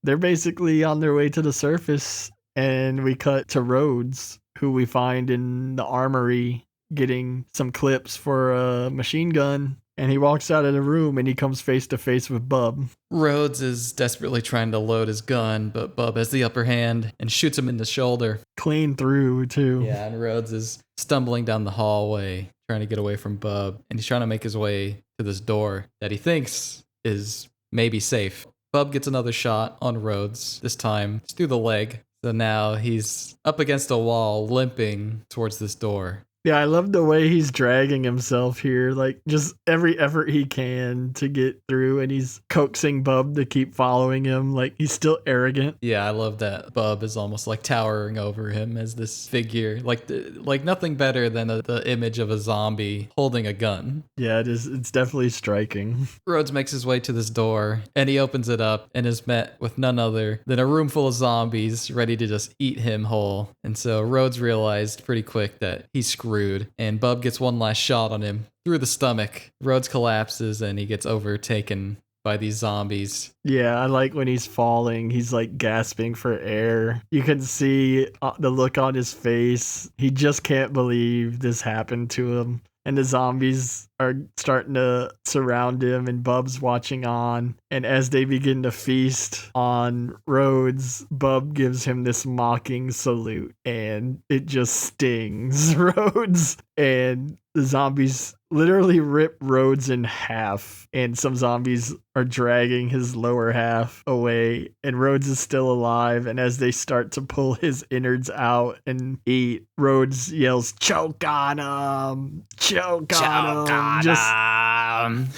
they're basically on their way to the surface, and we cut to Rhodes, who we find in the armory getting some clips for a machine gun. And he walks out of the room, and he comes face to face with Bub. Rhodes is desperately trying to load his gun, but Bub has the upper hand and shoots him in the shoulder. Clean through, too. Yeah, and Rhodes is stumbling down the hallway, trying to get away from Bub, and he's trying to make his way to this door that he thinks is maybe safe. Bub gets another shot on Rhodes, this time it's through the leg. So now he's up against a wall, limping towards this door. Yeah, I love the way he's dragging himself here. Like, just every effort he can to get through, and he's coaxing Bub to keep following him. Like, he's still arrogant. Yeah, I love that Bub is almost like towering over him as this figure. Like nothing better than the image of a zombie holding a gun. Yeah, it is. It's definitely striking. Rhodes makes his way to this door, and he opens it up and is met with none other than a room full of zombies ready to just eat him whole. And so Rhodes realized pretty quick that he's screwed. And Bub gets one last shot on him through the stomach. Rhodes collapses, and he gets overtaken by these zombies. Yeah, I like when he's falling, he's like gasping for air. You can see the look on his face. He just can't believe this happened to him. and the zombies are starting to surround him, and Bub's watching on. And as they begin to feast on Rhodes, Bub gives him this mocking salute, and it just stings Rhodes. And the zombies literally rip Rhodes in half, and some zombies are dragging his lower half away, and Rhodes is still alive. And as they start to pull his innards out and eat, Rhodes yells, "Choke on him! Choke on him!"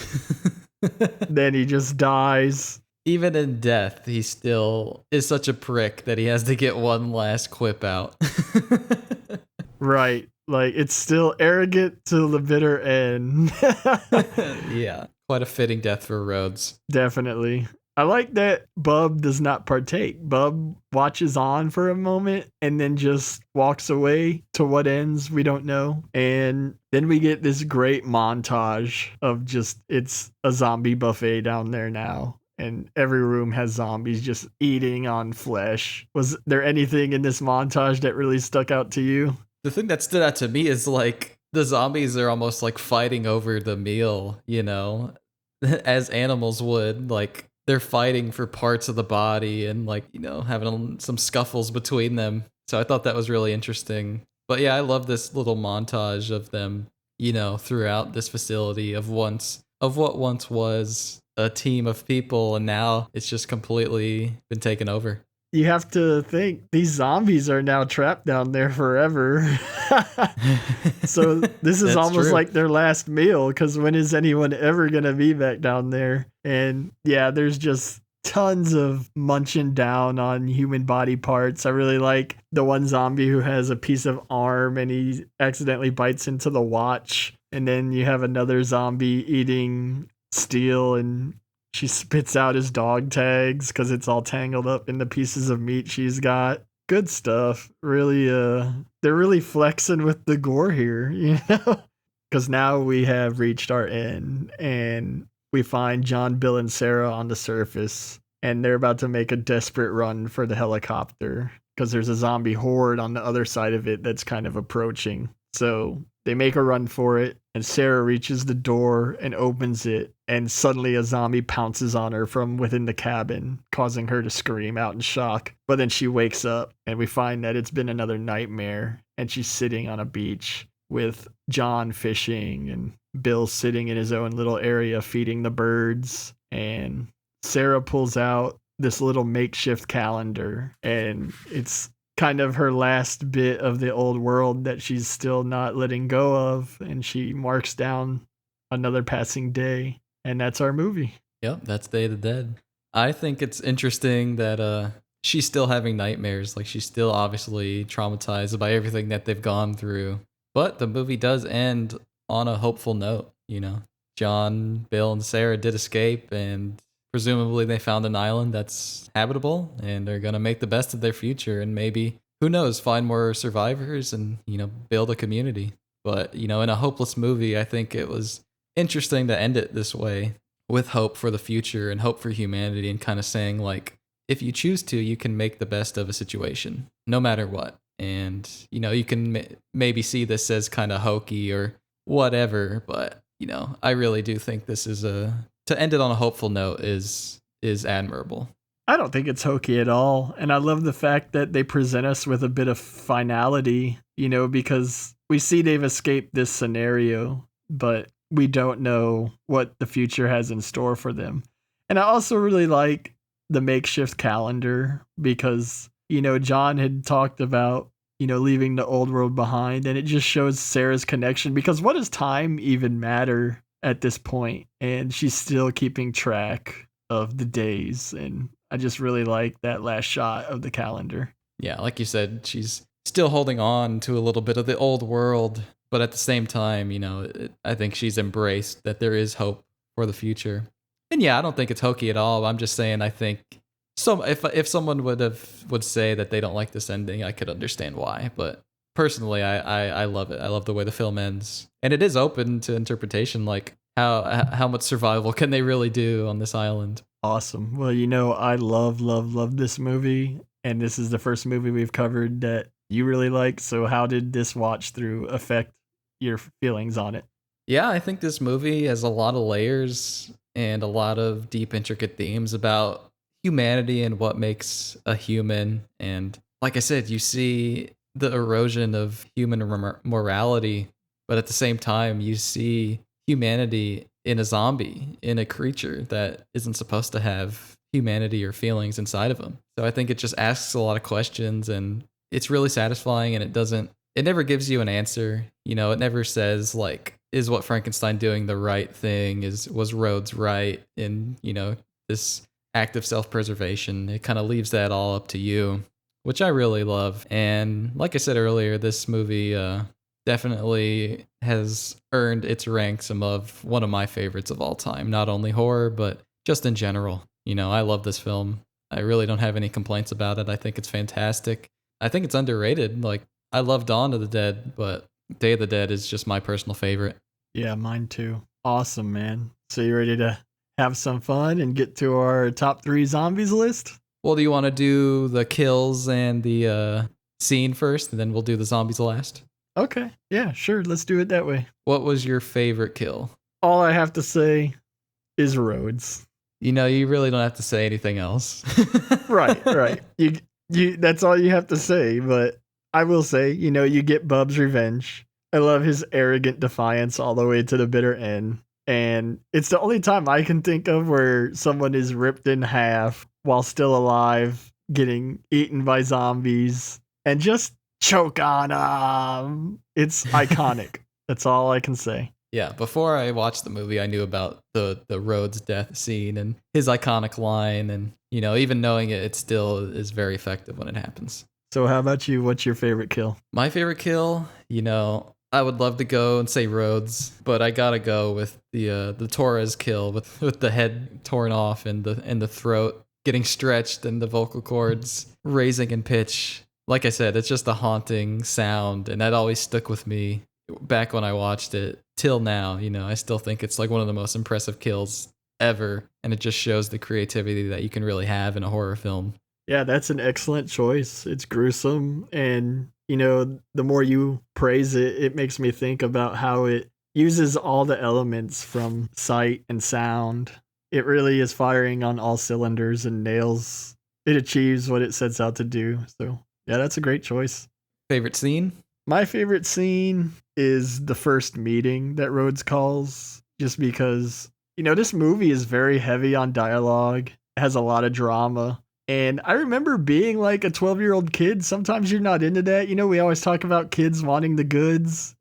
Then he just dies. Even in death, he still is such a prick that he has to get one last quip out. Right. Like, it's still arrogant to the bitter end. Yeah, quite a fitting death for Rhodes. Definitely. I like that Bub does not partake. Bub watches on for a moment and then just walks away. To what ends, we don't know. And then we get this great montage of just, it's a zombie buffet down there now. And every room has zombies just eating on flesh. Was there anything in this montage that really stuck out to you? The thing that stood out to me is like the zombies are almost like fighting over the meal, you know, as animals would. Like they're fighting for parts of the body and like, you know, having some scuffles between them. So I thought that was really interesting. But yeah, I love this little montage of them, you know, throughout this facility of what once was a team of people, and now it's just completely been taken over. You have to think these zombies are now trapped down there forever. So this is almost true. like their last meal, because when is anyone ever going to be back down there? And yeah, there's just tons of munching down on human body parts. I really like the one zombie who has a piece of arm and he accidentally bites into the watch. And then you have another zombie eating steel, and she spits out his dog tags because it's all tangled up in the pieces of meat she's got. Good stuff. Really, they're really flexing with the gore here, you know? Because now we have reached our end, and we find John, Bill, and Sarah on the surface, and they're about to make a desperate run for the helicopter because there's a zombie horde on the other side of it that's kind of approaching. So they make a run for it, and Sarah reaches the door and opens it, and suddenly a zombie pounces on her from within the cabin, causing her to scream out in shock. But then she wakes up, and we find that it's been another nightmare, and she's sitting on a beach with John fishing and Bill sitting in his own little area feeding the birds. And Sarah pulls out this little makeshift calendar, and it's kind of her last bit of the old world that she's still not letting go of, and she marks down another passing day, and that's our movie. Yep, that's Day of the Dead. I think it's interesting that she's still having nightmares. Like she's still obviously traumatized by everything that they've gone through. But the movie does end on a hopeful note, you know. John, Bill, and Sarah did escape, and presumably they found an island that's habitable, and they're going to make the best of their future and maybe, who knows, find more survivors and, you know, build a community. But, you know, in a hopeless movie, I think it was interesting to end it this way with hope for the future and hope for humanity, and kind of saying, like, if you choose to, you can make the best of a situation, no matter what. And, you know, you can maybe see this as kind of hokey or whatever, but, you know, I really do think this is to end it on a hopeful note is admirable. I don't think it's hokey at all. And I love the fact that they present us with a bit of finality, you know, because we see they've escaped this scenario, but we don't know what the future has in store for them. And I also really like the makeshift calendar because, you know, John had talked about, you know, leaving the old world behind, and it just shows Sarah's connection, because what does time even matter at this point? And she's still keeping track of the days, and I just really like that last shot of the calendar. Yeah, like you said, she's still holding on to a little bit of the old world, but at the same time, you know, I think she's embraced that there is hope for the future. And yeah, I don't think it's hokey at all. I'm just saying I think if someone would say that they don't like this ending, I could understand why. But personally, I love it. I love the way the film ends, and it is open to interpretation. Like how much survival can they really do on this island? Awesome. Well, you know, I love this movie, and this is the first movie we've covered that you really like. So how did this watch through affect your feelings on it? Yeah, I think this movie has a lot of layers and a lot of deep, intricate themes about humanity and what makes a human. And like I said, you see the erosion of human morality, but at the same time, you see humanity in a zombie, in a creature that isn't supposed to have humanity or feelings inside of them. So I think it just asks a lot of questions, and it's really satisfying, and it never gives you an answer. You know, it never says like, is what Frankenstein doing the right thing? Was Rhodes right in, this act of self-preservation? It kind of leaves that all up to you, which I really love. And like I said earlier, this movie definitely has earned its ranks above one of my favorites of all time. Not only horror, but just in general. I love this film. I really don't have any complaints about it. I think it's fantastic. I think it's underrated. Like, I love Dawn of the Dead, but Day of the Dead is just my personal favorite. Yeah, mine too. Awesome, man. So you ready to have some fun and get to our top 3 zombies list? Well, do you want to do the kills and the scene first, and then we'll do the zombies last? Okay. Yeah, sure. Let's do it that way. What was your favorite kill? All I have to say is Rhodes. You really don't have to say anything else. Right. You that's all you have to say, but I will say, you get Bub's revenge. I love his arrogant defiance all the way to the bitter end. And it's the only time I can think of where someone is ripped in half while still alive, getting eaten by zombies, and just choke on them. It's iconic. That's all I can say. Yeah, before I watched the movie, I knew about the Rhodes death scene and his iconic line. And, even knowing it, it still is very effective when it happens. So how about you? What's your favorite kill? My favorite kill, I would love to go and say Rhodes, but I gotta go with the Torres kill with the head torn off and the throat getting stretched and the vocal cords raising in pitch. Like I said, it's just a haunting sound, and that always stuck with me back when I watched it till now. I still think it's like one of the most impressive kills ever, and it just shows the creativity that you can really have in a horror film. Yeah, that's an excellent choice. It's gruesome, and the more you praise it, it makes me think about how it uses all the elements from sight and sound. It really is firing on all cylinders and nails. It achieves what it sets out to do. So, yeah, that's a great choice. Favorite scene? My favorite scene is the first meeting that Rhodes calls, just because, this movie is very heavy on dialogue. It has a lot of drama. And I remember being like a 12-year-old kid. Sometimes you're not into that. We always talk about kids wanting the goods,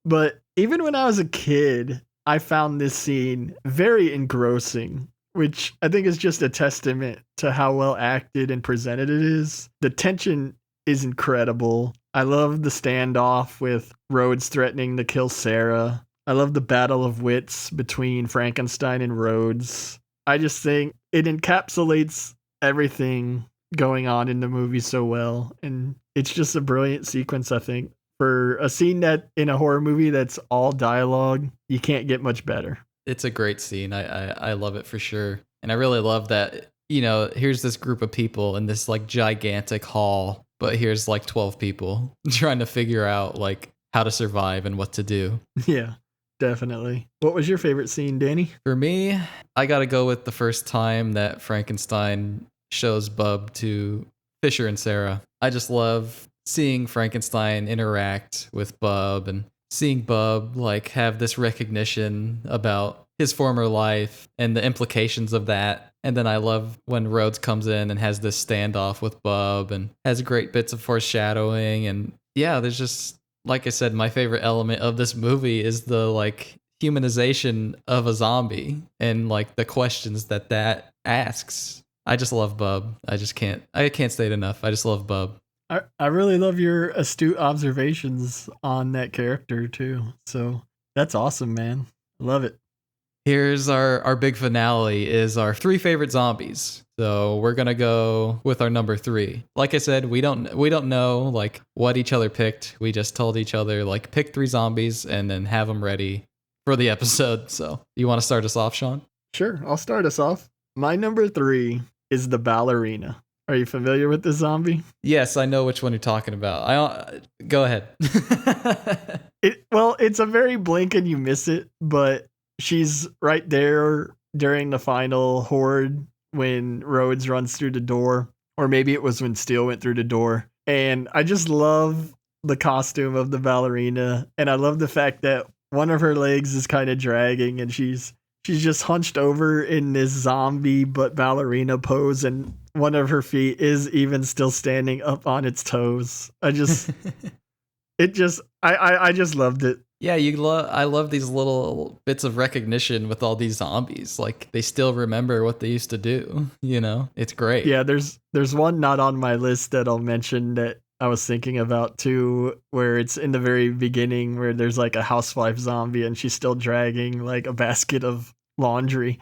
But even when I was a kid, I found this scene very engrossing, which I think is just a testament to how well acted and presented it is. The tension is incredible. I love the standoff with Rhodes threatening to kill Sarah. I love the battle of wits between Frankenstein and Rhodes. I just think it encapsulates everything going on in the movie so well, and it's just a brilliant sequence. I think for a scene that in a horror movie that's all dialogue, you can't get much better. It's a great scene. I love it for sure, and I really love that. Here's this group of people in this like gigantic hall, but here's like 12 people trying to figure out like how to survive and what to do. Yeah, definitely. What was your favorite scene, Danny? For me, I gotta go with the first time that Frankenstein shows Bub to Fisher and Sarah. I just love seeing Frankenstein interact with Bub and seeing Bub like have this recognition about his former life and the implications of that. And then I love when Rhodes comes in and has this standoff with Bub and has great bits of foreshadowing. And yeah, there's just, like I said, my favorite element of this movie is the like humanization of a zombie and like the questions that asks. I just love Bub. I can't say it enough. I just love Bub. I really love your astute observations on that character too. So that's awesome, man. Love it. Here's our big finale is our 3 favorite zombies. So we're gonna go with our number 3. Like I said, we don't know like what each other picked. We just told each other like pick 3 zombies and then have them ready for the episode. So you want to start us off, Sean? Sure, I'll start us off. My number 3 is the ballerina. Are you familiar with the zombie? Yes, I know which one you're talking about. Go ahead. It's a very blink and you miss it, but she's right there during the final horde when Rhodes runs through the door, or maybe it was when Steele went through the door. And I just love the costume of the ballerina, and I love the fact that one of her legs is kind of dragging, and she's just hunched over in this zombie but ballerina pose, and one of her feet is even still standing up on its toes. I just loved it. Yeah, I love these little bits of recognition with all these zombies. Like they still remember what they used to do, you know? It's great. Yeah, there's one not on my list that I'll mention that I was thinking about too, where it's in the very beginning where there's like a housewife zombie and she's still dragging like a basket of laundry.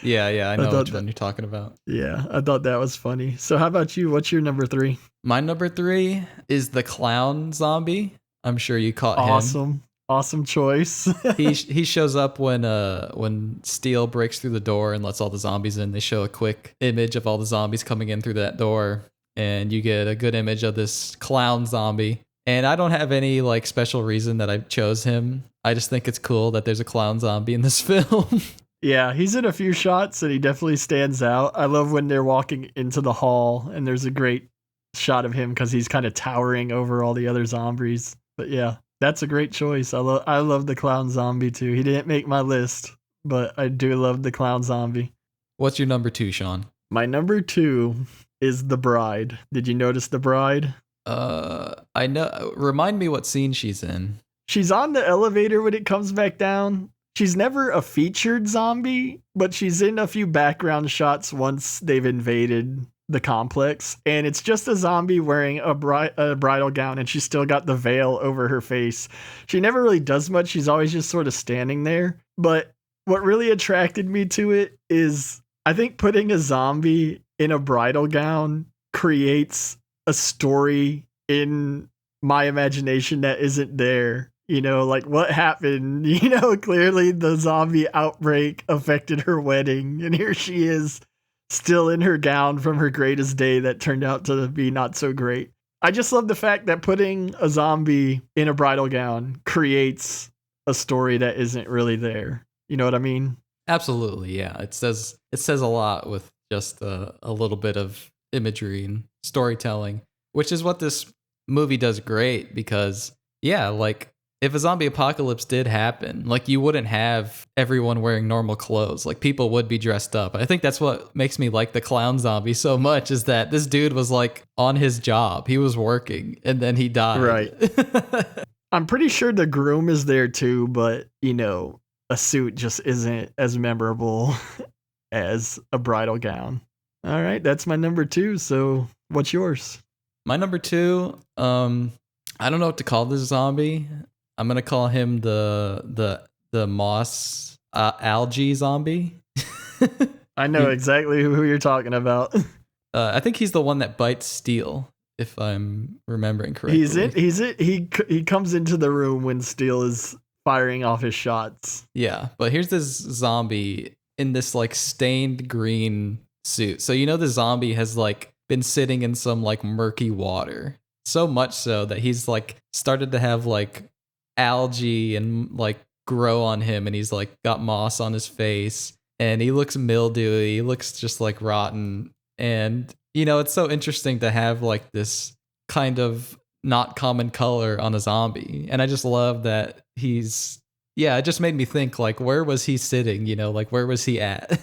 Yeah, I know which one you're talking about. Yeah, I thought that was funny. So how about you? What's your number 3? My number 3 is the clown zombie. I'm sure you caught him. Awesome choice. he shows up when Steele breaks through the door and lets all the zombies in. They show a quick image of all the zombies coming in through that door, and you get a good image of this clown zombie. And I don't have any like special reason that I chose him. I just think it's cool that there's a clown zombie in this film. Yeah, he's in a few shots and he definitely stands out. I love when they're walking into the hall and there's a great shot of him because he's kind of towering over all the other zombies. But yeah, that's a great choice. I love the clown zombie too. He didn't make my list, but I do love the clown zombie. What's your number 2, Sean? My number 2 is The Bride. Did you notice The Bride? I know. Remind me what scene she's in. She's on the elevator when it comes back down. She's never a featured zombie, but she's in a few background shots once they've invaded the complex, and it's just a zombie wearing a bridal gown, and she's still got the veil over her face. She never really does much. She's always just sort of standing there. But what really attracted me to it is I think putting a zombie in a bridal gown creates a story in my imagination that isn't there. You know, like what happened? You know, clearly the zombie outbreak affected her wedding, and here she is still in her gown from her greatest day that turned out to be not so great. I just love the fact that putting a zombie in a bridal gown creates a story that isn't really there. You know what I mean? Absolutely, yeah. It says a lot with just a little bit of imagery and storytelling, which is what this movie does great because, yeah, like if a zombie apocalypse did happen, like you wouldn't have everyone wearing normal clothes. Like people would be dressed up. I think that's what makes me like the clown zombie so much is that this dude was like on his job. He was working and then he died. Right. I'm pretty sure the groom is there too, but you know, a suit just isn't as memorable as a bridal gown. All right, that's my number 2. So what's yours? My number 2, I don't know what to call this zombie. I'm gonna call him the moss algae zombie. I know exactly who you're talking about. I think he's the one that bites Steele, if I'm remembering correctly. He comes into the room when Steele is firing off his shots. Yeah, but here's this zombie in this like stained green suit. So you know the zombie has like been sitting in some like murky water. So much so that he's like started to have like algae and like grow on him, and he's like got moss on his face, and he looks mildewy. He looks just like rotten. And you know, it's so interesting to have like this kind of not common color on a zombie. And I just love that it just made me think like, where was he sitting? You know, like where was he at?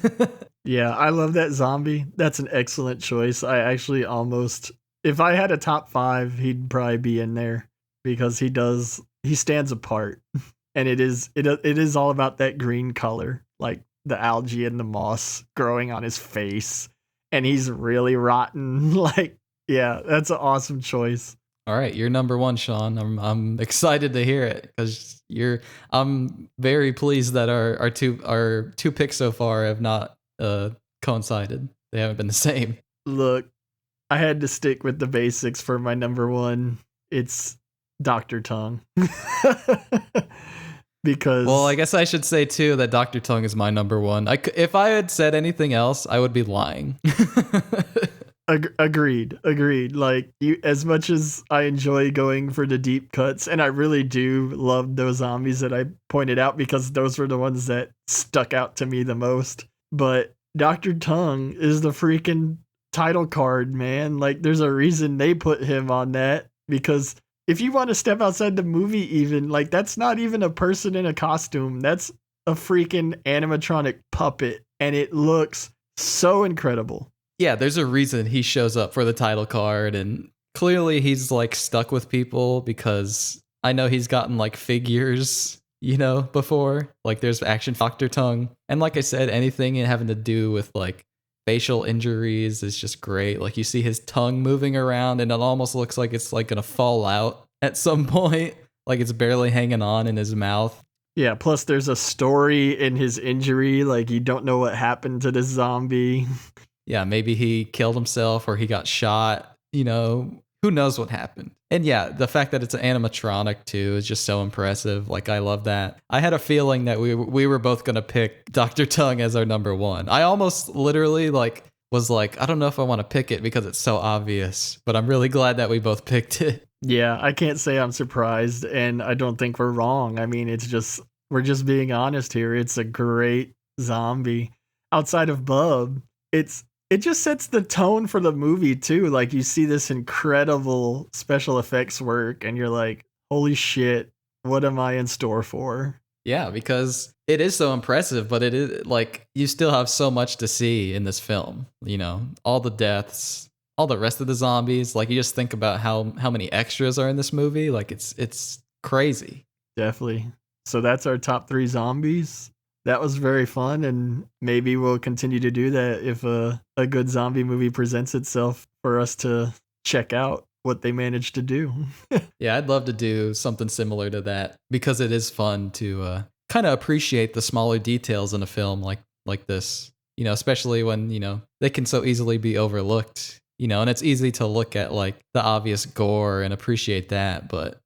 Yeah, I love that zombie. That's an excellent choice. I actually if I had a top 5, he'd probably be in there because he stands apart. And it is all about that green color, like the algae and the moss growing on his face. And he's really rotten. Like, yeah, that's an awesome choice. All right, you're number 1, Sean. I'm excited to hear it because I'm very pleased that our two picks so far have not coincided. They haven't been the same. Look, I had to stick with the basics for my number 1. It's Dr. Tongue. Because well, I guess I should say too that Dr. Tongue is my number 1. If I had said anything else, I would be lying. Agreed. Like, you, as much as I enjoy going for the deep cuts, and I really do love those zombies that I pointed out because those were the ones that stuck out to me the most. But Dr. Tongue is the freaking title card, man. Like, there's a reason they put him on that, because if you want to step outside the movie, even, like, that's not even a person in a costume. That's a freaking animatronic puppet, and it looks so incredible. Yeah, there's a reason he shows up for the title card, and clearly he's like stuck with people because I know he's gotten like figures, before. Like there's Action Dr. Tongue. And like I said, anything having to do with like facial injuries is just great. Like you see his tongue moving around and it almost looks like it's like gonna fall out at some point. Like it's barely hanging on in his mouth. Yeah, plus there's a story in his injury, like you don't know what happened to this zombie. Yeah, maybe he killed himself or he got shot, who knows what happened. And yeah, the fact that it's an animatronic too is just so impressive. Like I love that. I had a feeling that we were both going to pick Dr. Tongue as our number one. I almost literally was like, I don't know if I want to pick it because it's so obvious, but I'm really glad that we both picked it. Yeah, I can't say I'm surprised, and I don't think we're wrong. I mean, we're just being honest here. It's a great zombie. Outside of Bub, it just sets the tone for the movie too. Like you see this incredible special effects work and you're like, holy shit, what am I in store for? Yeah, because it is so impressive, but it is like you still have so much to see in this film. All the deaths, all the rest of the zombies. Like you just think about how many extras are in this movie. Like it's crazy. Definitely. So that's our top 3 zombies. That was very fun, and maybe we'll continue to do that if a good zombie movie presents itself for us to check out what they managed to do. Yeah, I'd love to do something similar to that because it is fun to kind of appreciate the smaller details in a film like this, especially when, they can so easily be overlooked, and it's easy to look at like the obvious gore and appreciate that. But,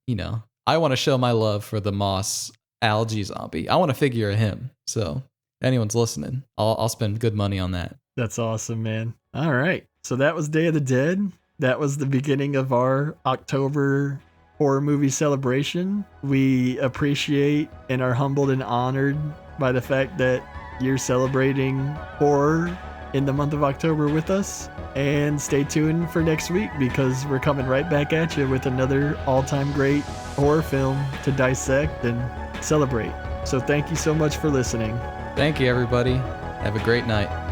I want to show my love for the moss algae zombie. I want to figure him. So anyone's listening, I'll spend good money on that. That's awesome, man. All right. So that was Day of the Dead. That was the beginning of our October horror movie celebration. We appreciate and are humbled and honored by the fact that you're celebrating horror in the month of October with us. And stay tuned for next week because we're coming right back at you with another all-time great horror film to dissect and celebrate. So thank you so much for listening. Thank you, everybody. Have a great night.